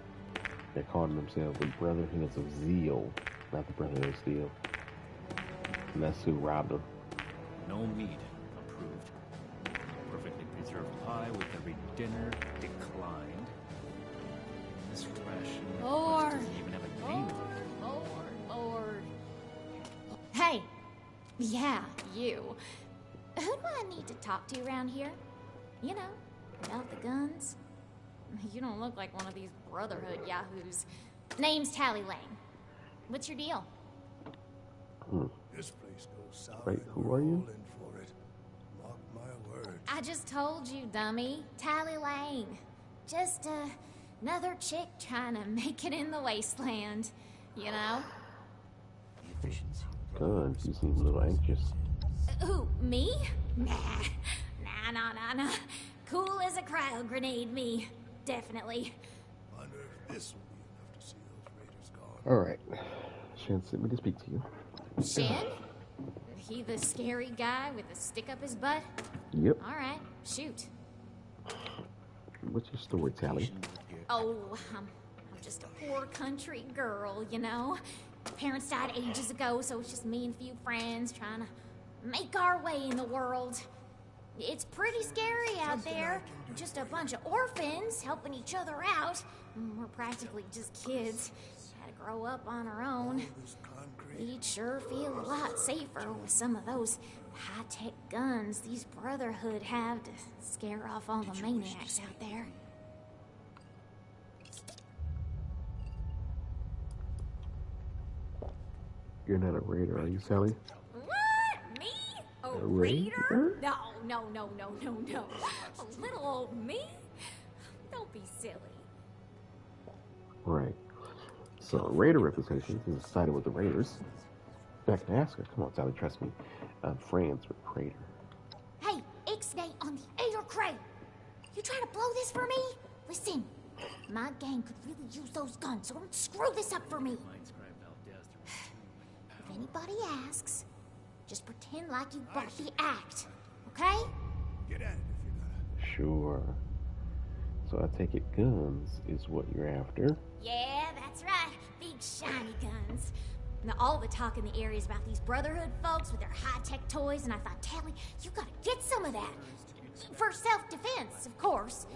They're calling themselves the Brotherhoods of Zeal, not the Brotherhood of Steel. And that's who robbed them. No meat approved. Perfectly preserved pie with every dinner declined. This ration doesn't even have a name. Lord. Hey, yeah, you. Who do I need to talk to around here? You know, about the guns? You don't look like one of these Brotherhood yahoos. Name's Tally Lane. What's your deal? This place goes south. Wait, who are you? For it. Mark my words. I just told you, dummy. Tally Lane. Just another chick trying to make it in the wasteland. You know? Guns, you seem a little anxious. Who, me? Nah. Nah. Cool as a cryo grenade, me. Definitely. Wonder if this will be enough to see those raiders gone. Alright. Shen sent me to speak to you. Shen? He the scary guy with the stick up his butt? Yep. Alright, shoot. What's your story, Tally? Oh, I'm just a poor country girl, you know? Parents died ages ago, so it's just me and a few friends trying to make our way in the world. It's pretty scary out there. Just a bunch of orphans helping each other out. We're practically just kids. Had to grow up on our own. We'd sure feel a lot safer with some of those high-tech guns these Brotherhood have to scare off all the maniacs out there. You're not a raider, are you, Sally? What? Me? A raider? No. A little old me? Don't be silly. Right. So, Raider reputation is sided with the Raiders. Back in Asker, come on, Sally, trust me. I'm friends with Crater. Hey, Ixnay on the Air Crate! You trying to blow this for me? Listen, my gang could really use those guns, so don't screw this up for me. If anybody asks, just pretend like you bought the act, okay? Get at it if you gotta. Sure. So I take it guns is what you're after? Yeah, that's right. Big shiny guns. Now, all the talk in the area is about these Brotherhood folks with their high-tech toys, and I thought, Tally, you gotta get some of that. For self-defense, of course.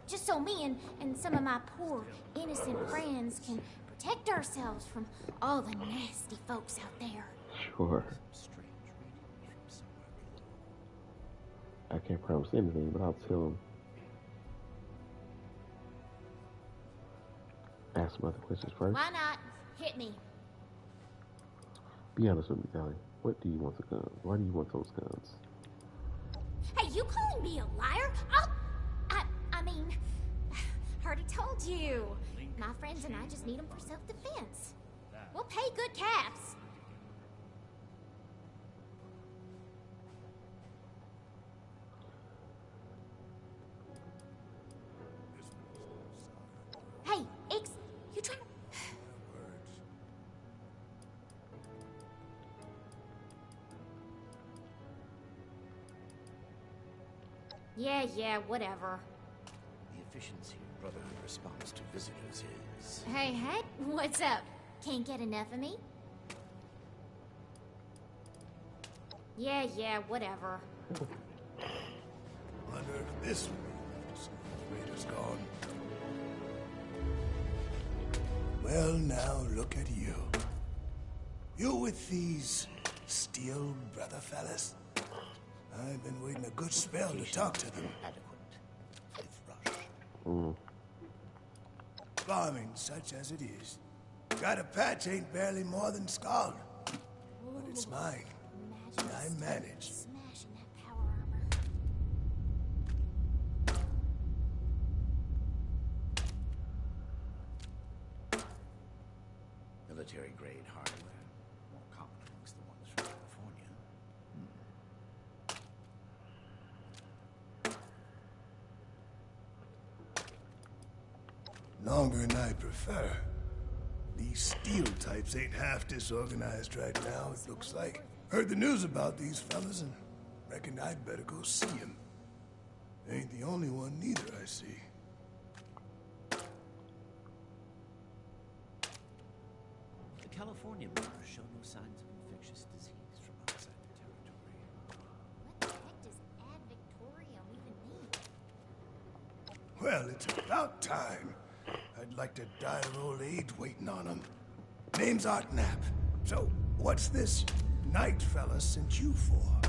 Just so me and some of my poor, innocent friends can protect ourselves from all the nasty folks out there. Sure. I can't promise anything, but I'll tell him. Ask some other questions first. Why not? Hit me. Be honest with me, Sally. What do you want the guns? Why do you want those guns? Hey, you calling me a liar? I mean, already told you. My friends and I just need them for self-defense. We'll pay good caps. Hey, Ix, you trying to... Yeah, whatever. The efficiency Brotherhood response to visitors is... Hey, what's up? Can't get enough of me? Yeah, whatever. Wonder if this will be enough to see the raiders gone. Well, now look at you. You with these Steel Brother fellas? I've been waiting a good spell to talk to them. Farming such as it is. Got a patch ain't barely more than scald. But it's mine. And I manage. Smashing that power armor. Military-grade hardware. More common amongst the ones from California. Longer than I prefer. These steel types ain't half disorganized right now, it looks like. Heard the news about these fellas and reckoned I'd better go see them. Ain't the only one neither, I see. The California members show no signs of infectious disease from outside the territory. What the heck does Ad Victorium even mean? Well, it's about time. I'd like to die of old age waiting on them. Name's Art Knapp. So, what's this night fella sent you for?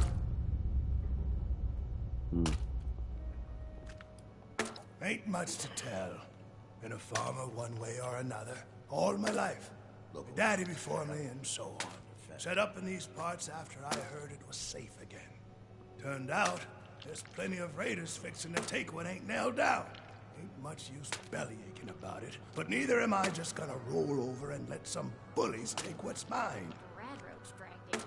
Ain't much to tell. Been a farmer one way or another, all my life. Daddy before me and so on. Set up in these parts after I heard it was safe again. Turned out, there's plenty of raiders fixing to take what ain't nailed down. Ain't much use bellyaching about it, but neither am I just gonna roll over and let some bullies take what's mine. Radroach dragged in.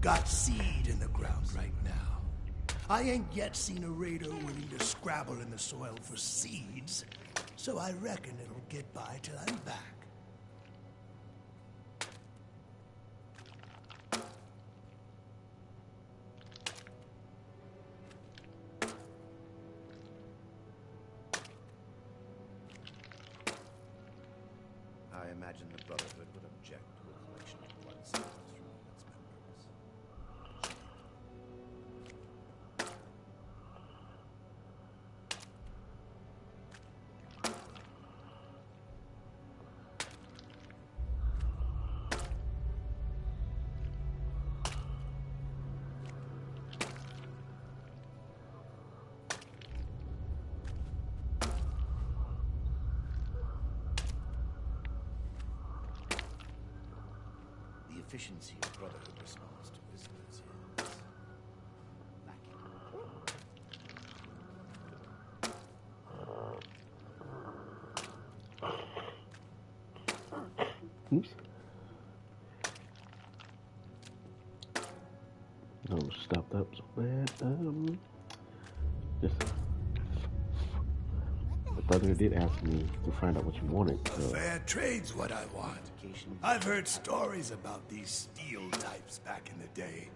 Got seed in the ground right now. I ain't yet seen a raider willing to scrabble in the soil for seeds, so I reckon it'll get by till I'm back. I imagine the Brotherhood would object to a collection of blood samples from its members. The efficiency of Brotherhood response to visitors is lacking. Oops. No, stopped up so bad. Just the brother did ask me to find out what you wanted. A fair trade's what I want. I've heard stories about these steel types back in the day.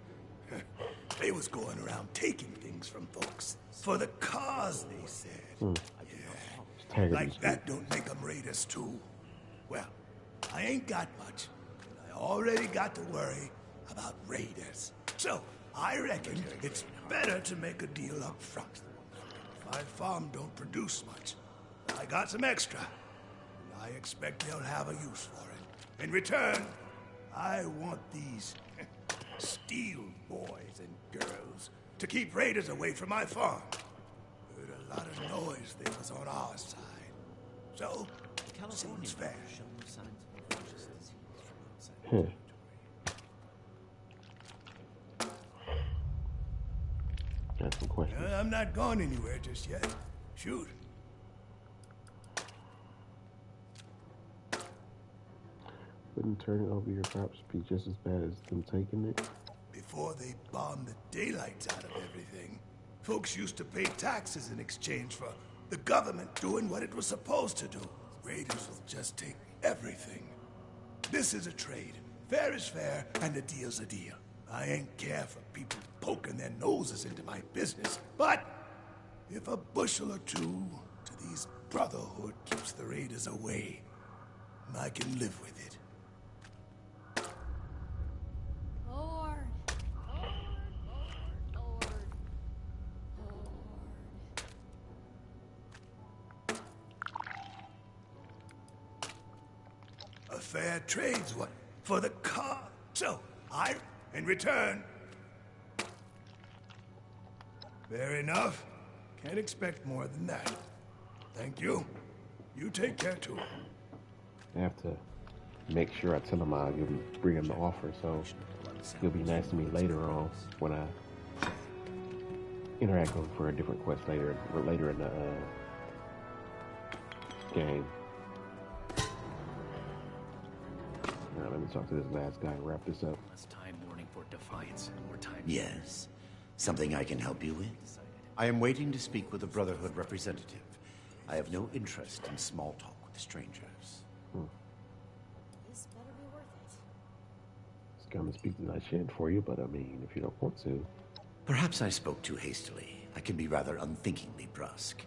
They was going around taking things from folks. For the cause, they said. Yeah. Like that don't make them raiders too. Well, I ain't got much. And I already got to worry about raiders. So, I reckon it's better to make a deal up front. My farm don't produce much. I got some extra. And I expect they'll have a use for it. In return, I want these steel boys and girls to keep raiders away from my farm. Heard a lot of noise they was on our side. So, seems fair. Show no signs of infectious disease from outside the territory. Got some questions. I'm not going anywhere just yet. Shoot. Wouldn't turning over your crops be just as bad as them taking it? Before they bombed the daylights out of everything, folks used to pay taxes in exchange for the government doing what it was supposed to do. Raiders will just take everything. This is a trade. Fair is fair, and a deal's a deal. I ain't care for people poking their noses into my business, but if a bushel or two to these Brotherhood keeps the raiders away, I can live with it. Lord. A fair trade's what? For the car. So, I, in return. Fair enough. Can't expect more than that. Thank you. You take care too. I have to make sure I tell him I'll bring him the offer, so he'll be nice to me later on when I interact with him for a different quest later in the game. Now let me talk to this last guy and wrap this up. Less time mourning for defiance and more time. Yes. Something I can help you with? I am waiting to speak with a Brotherhood representative. I have no interest in small talk with strangers. This better be worth it. Just come and speak to that shit for you, but I mean, if you don't want to. Perhaps I spoke too hastily. I can be rather unthinkingly brusque.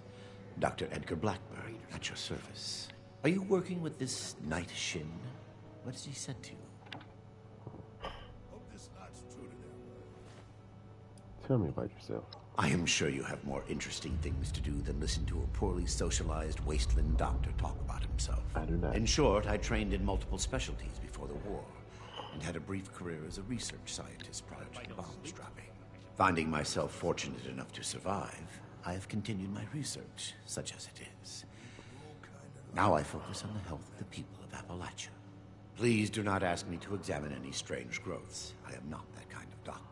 Dr. Edgar Blackburn, at your service. Are you working with this Knight Shin? What has he said to you? Tell me about yourself. I am sure you have more interesting things to do than listen to a poorly socialized wasteland doctor talk about himself. I do not. In short, I trained in multiple specialties before the war, and had a brief career as a research scientist prior to the bombs dropping. Finding myself fortunate enough to survive, I have continued my research, such as it is. Now I focus on the health of the people of Appalachia. Please do not ask me to examine any strange growths. I am not that kind of doctor.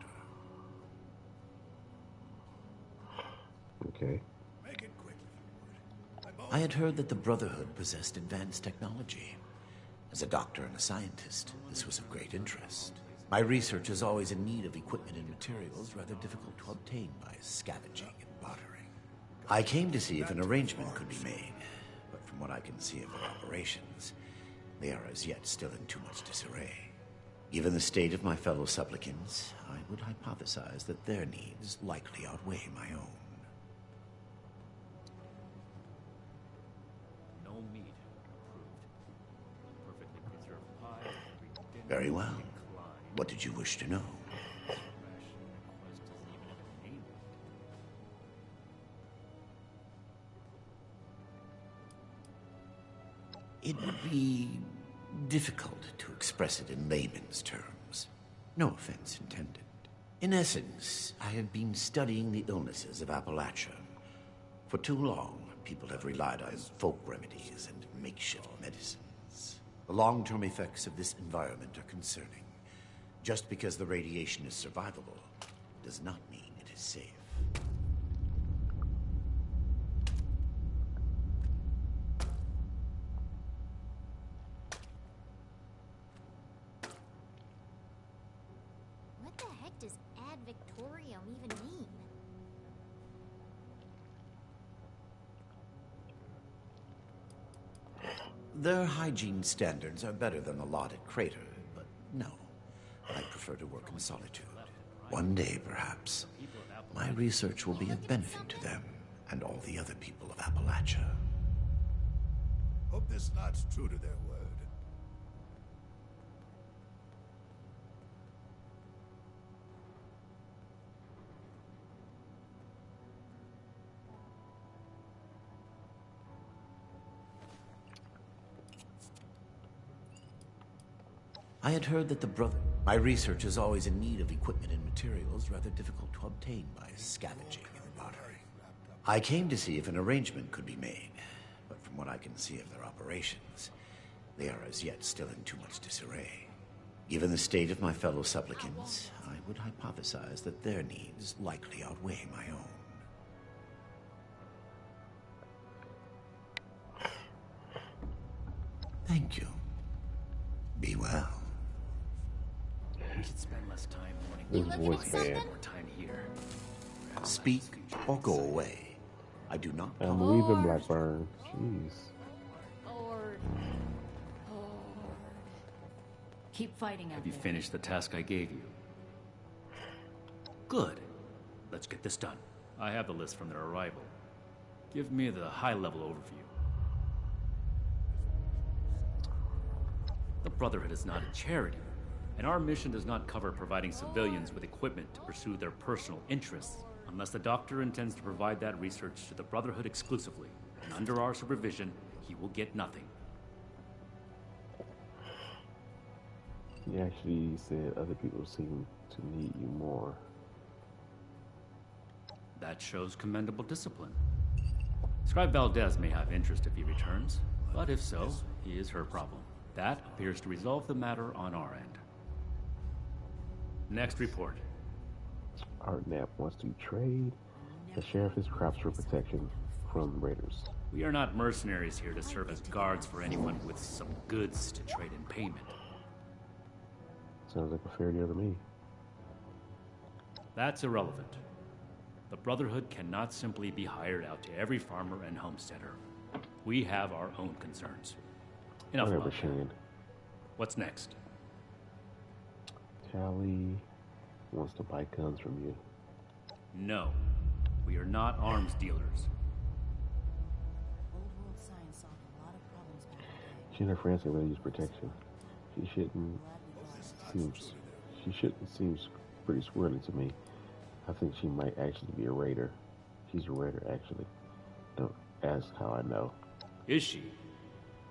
Okay. I had heard that the Brotherhood possessed advanced technology. As a doctor and a scientist, this was of great interest. My research is always in need of equipment and materials rather difficult to obtain by scavenging and bartering. I came to see if an arrangement could be made, but from what I can see of their operations, they are as yet still in too much disarray. Given the state of my fellow supplicants, I would hypothesize that their needs likely outweigh my own. No meat approved. Perfectly preserved pie. Very well. What did you wish to know? It would be difficult to express it in layman's terms. No offense intended. In essence, I have been studying the illnesses of Appalachia. For too long, people have relied on folk remedies and makeshift medicines. The long-term effects of this environment are concerning. Just because the radiation is survivable does not mean it is safe. What the heck does ad Victorium even mean? Their hygiene standards are better than the lot at Crater, but no. I prefer to work in solitude. One day, perhaps, my research will be of benefit to them and all the other people of Appalachia. Hope this lot's true to their word. I had heard that my research is always in need of equipment and materials rather difficult to obtain by scavenging and bartering. I came to see if an arrangement could be made, but from what I can see of their operations, they are as yet still in too much disarray. Given the state of my fellow supplicants, I would hypothesize that their needs likely outweigh my own. Thank you. Be well. We should spend less time mourning. His voice bad. More time here. Speak or go away. I do not. I'm leaving Blackburn. Jeez. Lord. Keep fighting out Have you there. finished the task I gave you? Good. Let's get this done. I have the list from their arrival. Give me the high-level overview. The Brotherhood is not a charity, and our mission does not cover providing civilians with equipment to pursue their personal interests, unless the Doctor intends to provide that research to the Brotherhood exclusively, and under our supervision, he will get nothing. He actually said other people seem to need you more. That shows commendable discipline. Scribe Valdez may have interest if he returns, but if so, he is her problem. That appears to resolve the matter on our end. Next report. Art Knapp wants to trade the sheriff his crops for protection from raiders. We are not mercenaries here to serve as guards for anyone with some goods to trade in payment. Sounds like a fair deal to me. That's irrelevant. The Brotherhood cannot simply be hired out to every farmer and homesteader. We have our own concerns. Enough Whatever, about that. Shane. What's next? Tally wants to buy guns from you. No. We are not arms dealers. Old world science solved a lot of problems back in the day. She and her friends can really use protection. She shouldn't seems pretty squirrely to me. I think she might actually be a raider. She's a raider, actually. Don't ask how I know. Is she?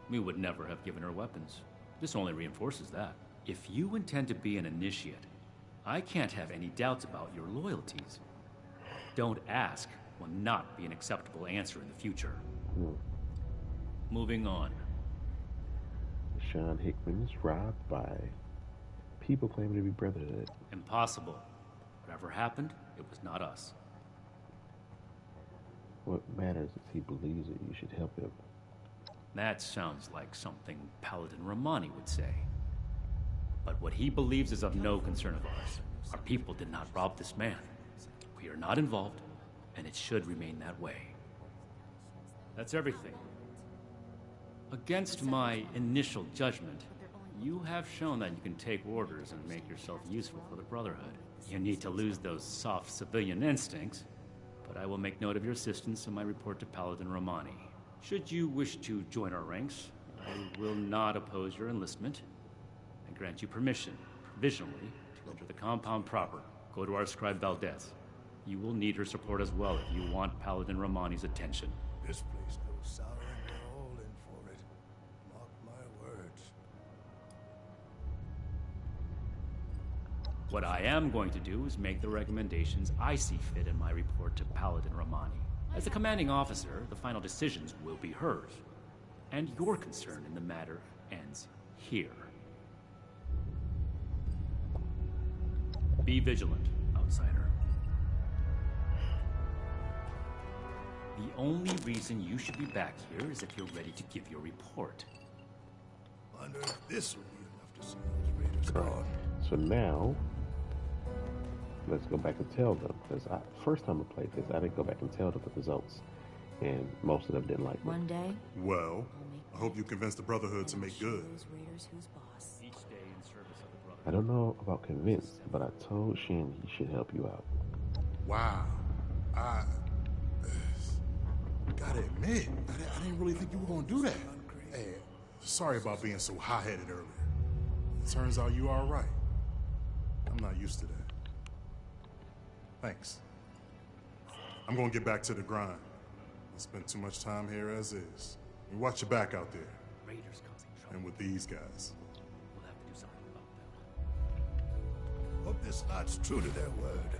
We would never have given her weapons. This only reinforces that. If you intend to be an initiate, I can't have any doubts about your loyalties. Don't ask will not be an acceptable answer in the future. Moving on. Sean Hickman is robbed by people claiming to be Brotherhood. Impossible. Whatever happened, it was not us. What matters is he believes that you should help him. That sounds like something Paladin Romani would say. But what he believes is of no concern of ours. Our people did not rob this man. We are not involved, and it should remain that way. That's everything. Against my initial judgment, you have shown that you can take orders and make yourself useful for the Brotherhood. You need to lose those soft civilian instincts, but I will make note of your assistance in my report to Paladin Romani. Should you wish to join our ranks, I will not oppose your enlistment. I grant you permission, provisionally, to enter the compound proper. Go to our scribe Valdez. You will need her support as well if you want Paladin Romani's attention. This place goes sour and we're all in for it. Mark my words. What I am going to do is make the recommendations I see fit in my report to Paladin Romani. As the commanding officer, the final decisions will be hers. And your concern in the matter ends here. Be vigilant, outsider. The only reason you should be back here is if you're ready to give your report. Wonder if this will be enough to see those raiders gone. So now, let's go back and tell them. Because first time I played this, I didn't go back and tell them the results. And most of them didn't like me. One day, Well, I hope you convince the Brotherhood to make good. those raiders who's boss. Each day in service of the Brotherhood. I don't know about convinced, but I told Shin he should help you out. Wow. I gotta admit, I didn't really think you were gonna do that. Hey, sorry about being so high-headed earlier. Turns out you are right. I'm not used to that. Thanks. I'm gonna get back to the grind. I spent too much time here as is. You watch your back out there. Raiders causing trouble. And with these guys. We'll have to do something about them. Hope this lot's true to their word.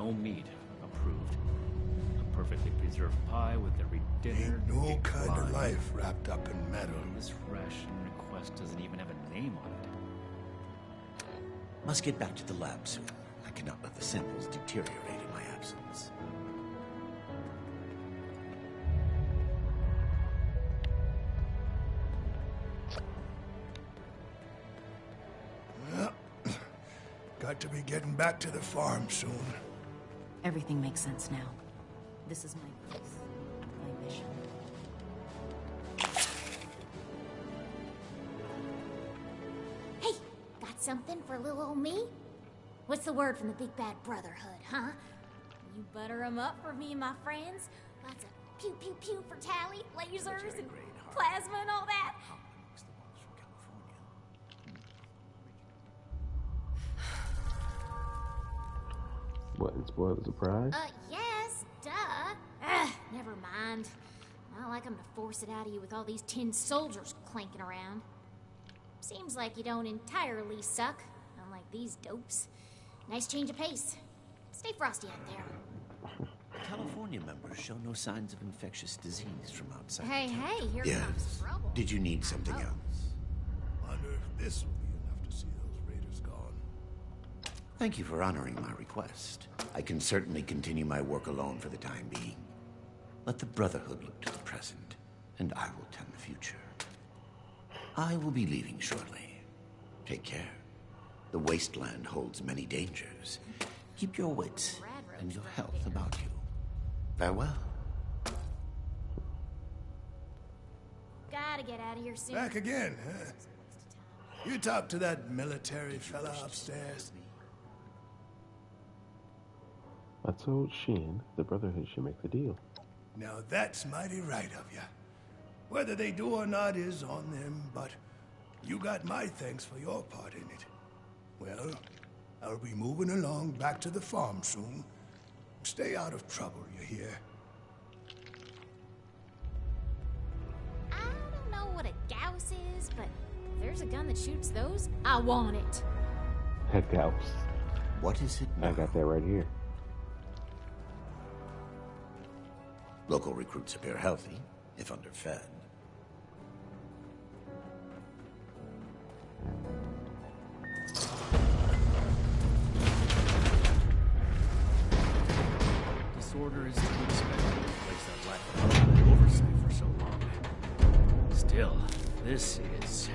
no meat. Approved. A perfectly preserved pie with every dinner. Ain't no kind of life wrapped up in metal. This ration request doesn't even have a name on it. Must get back to the lab soon. I cannot let the samples deteriorate in my absence. Well, got to be getting back to the farm soon. Everything makes sense now. This is my place, my mission. Hey, got something for little old me? What's the word from the big bad brotherhood, huh? You butter 'em up for me and my friends? Lots of pew pew pew for Tally, lasers, and plasma and all that? What, and spoil the surprise? Yes, duh. Never mind. Not like I'm to force it out of you with all these tin soldiers clanking around. Seems like you don't entirely suck, unlike these dopes. Nice change of pace. Stay frosty out there. California members show no signs of infectious disease from outside. Hey, hey, here comes trouble. Did you need something else? Wonder if this will be enough to see those raiders gone. Thank you for honoring my request. I can certainly continue my work alone for the time being. Let the Brotherhood look to the present, and I will tend the future. I will be leaving shortly. Take care. The wasteland holds many dangers. Keep your wits and your health about you. Farewell. Gotta get out of here soon. Back again, huh? You talked to that military fella upstairs? I told Shin the Brotherhood should make the deal. Now that's mighty right of you. Whether they do or not is on them, but you got my thanks for your part in it. Well, I'll be moving along back to the farm soon. Stay out of trouble, you hear? I don't know what a Gauss is, but if there's a gun that shoots those, I want it. Heck, Gauss. What is it now? I got that right here. Local recruits appear healthy, if underfed. Disorder is to be expected in a place that lacked oversight for so long. Still, this is...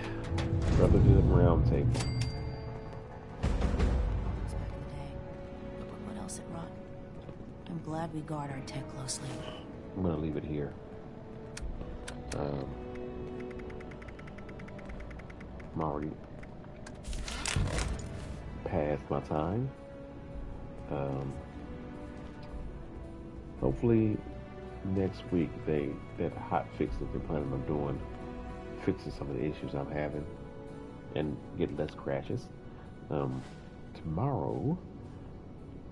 Brotherhood Roundtable. Look what else it brought. I'm glad we guard our tech closely. I'm gonna leave it here. I'm already past my time. Hopefully next week that hot fix that they're planning on doing fixes some of the issues I'm having and get less crashes. Tomorrow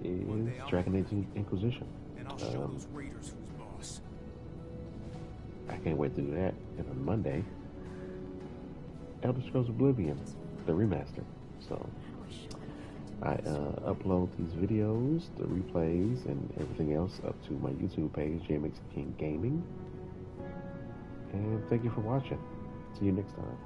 is Dragon Age Inquisition. And I'll show those raiders who's boss. I can't wait to do that. And on Monday, Elder Scrolls Oblivion, the remaster. So I upload these videos, the replays, and everything else up to my YouTube page, JMX King Gaming. And thank you for watching. See you next time.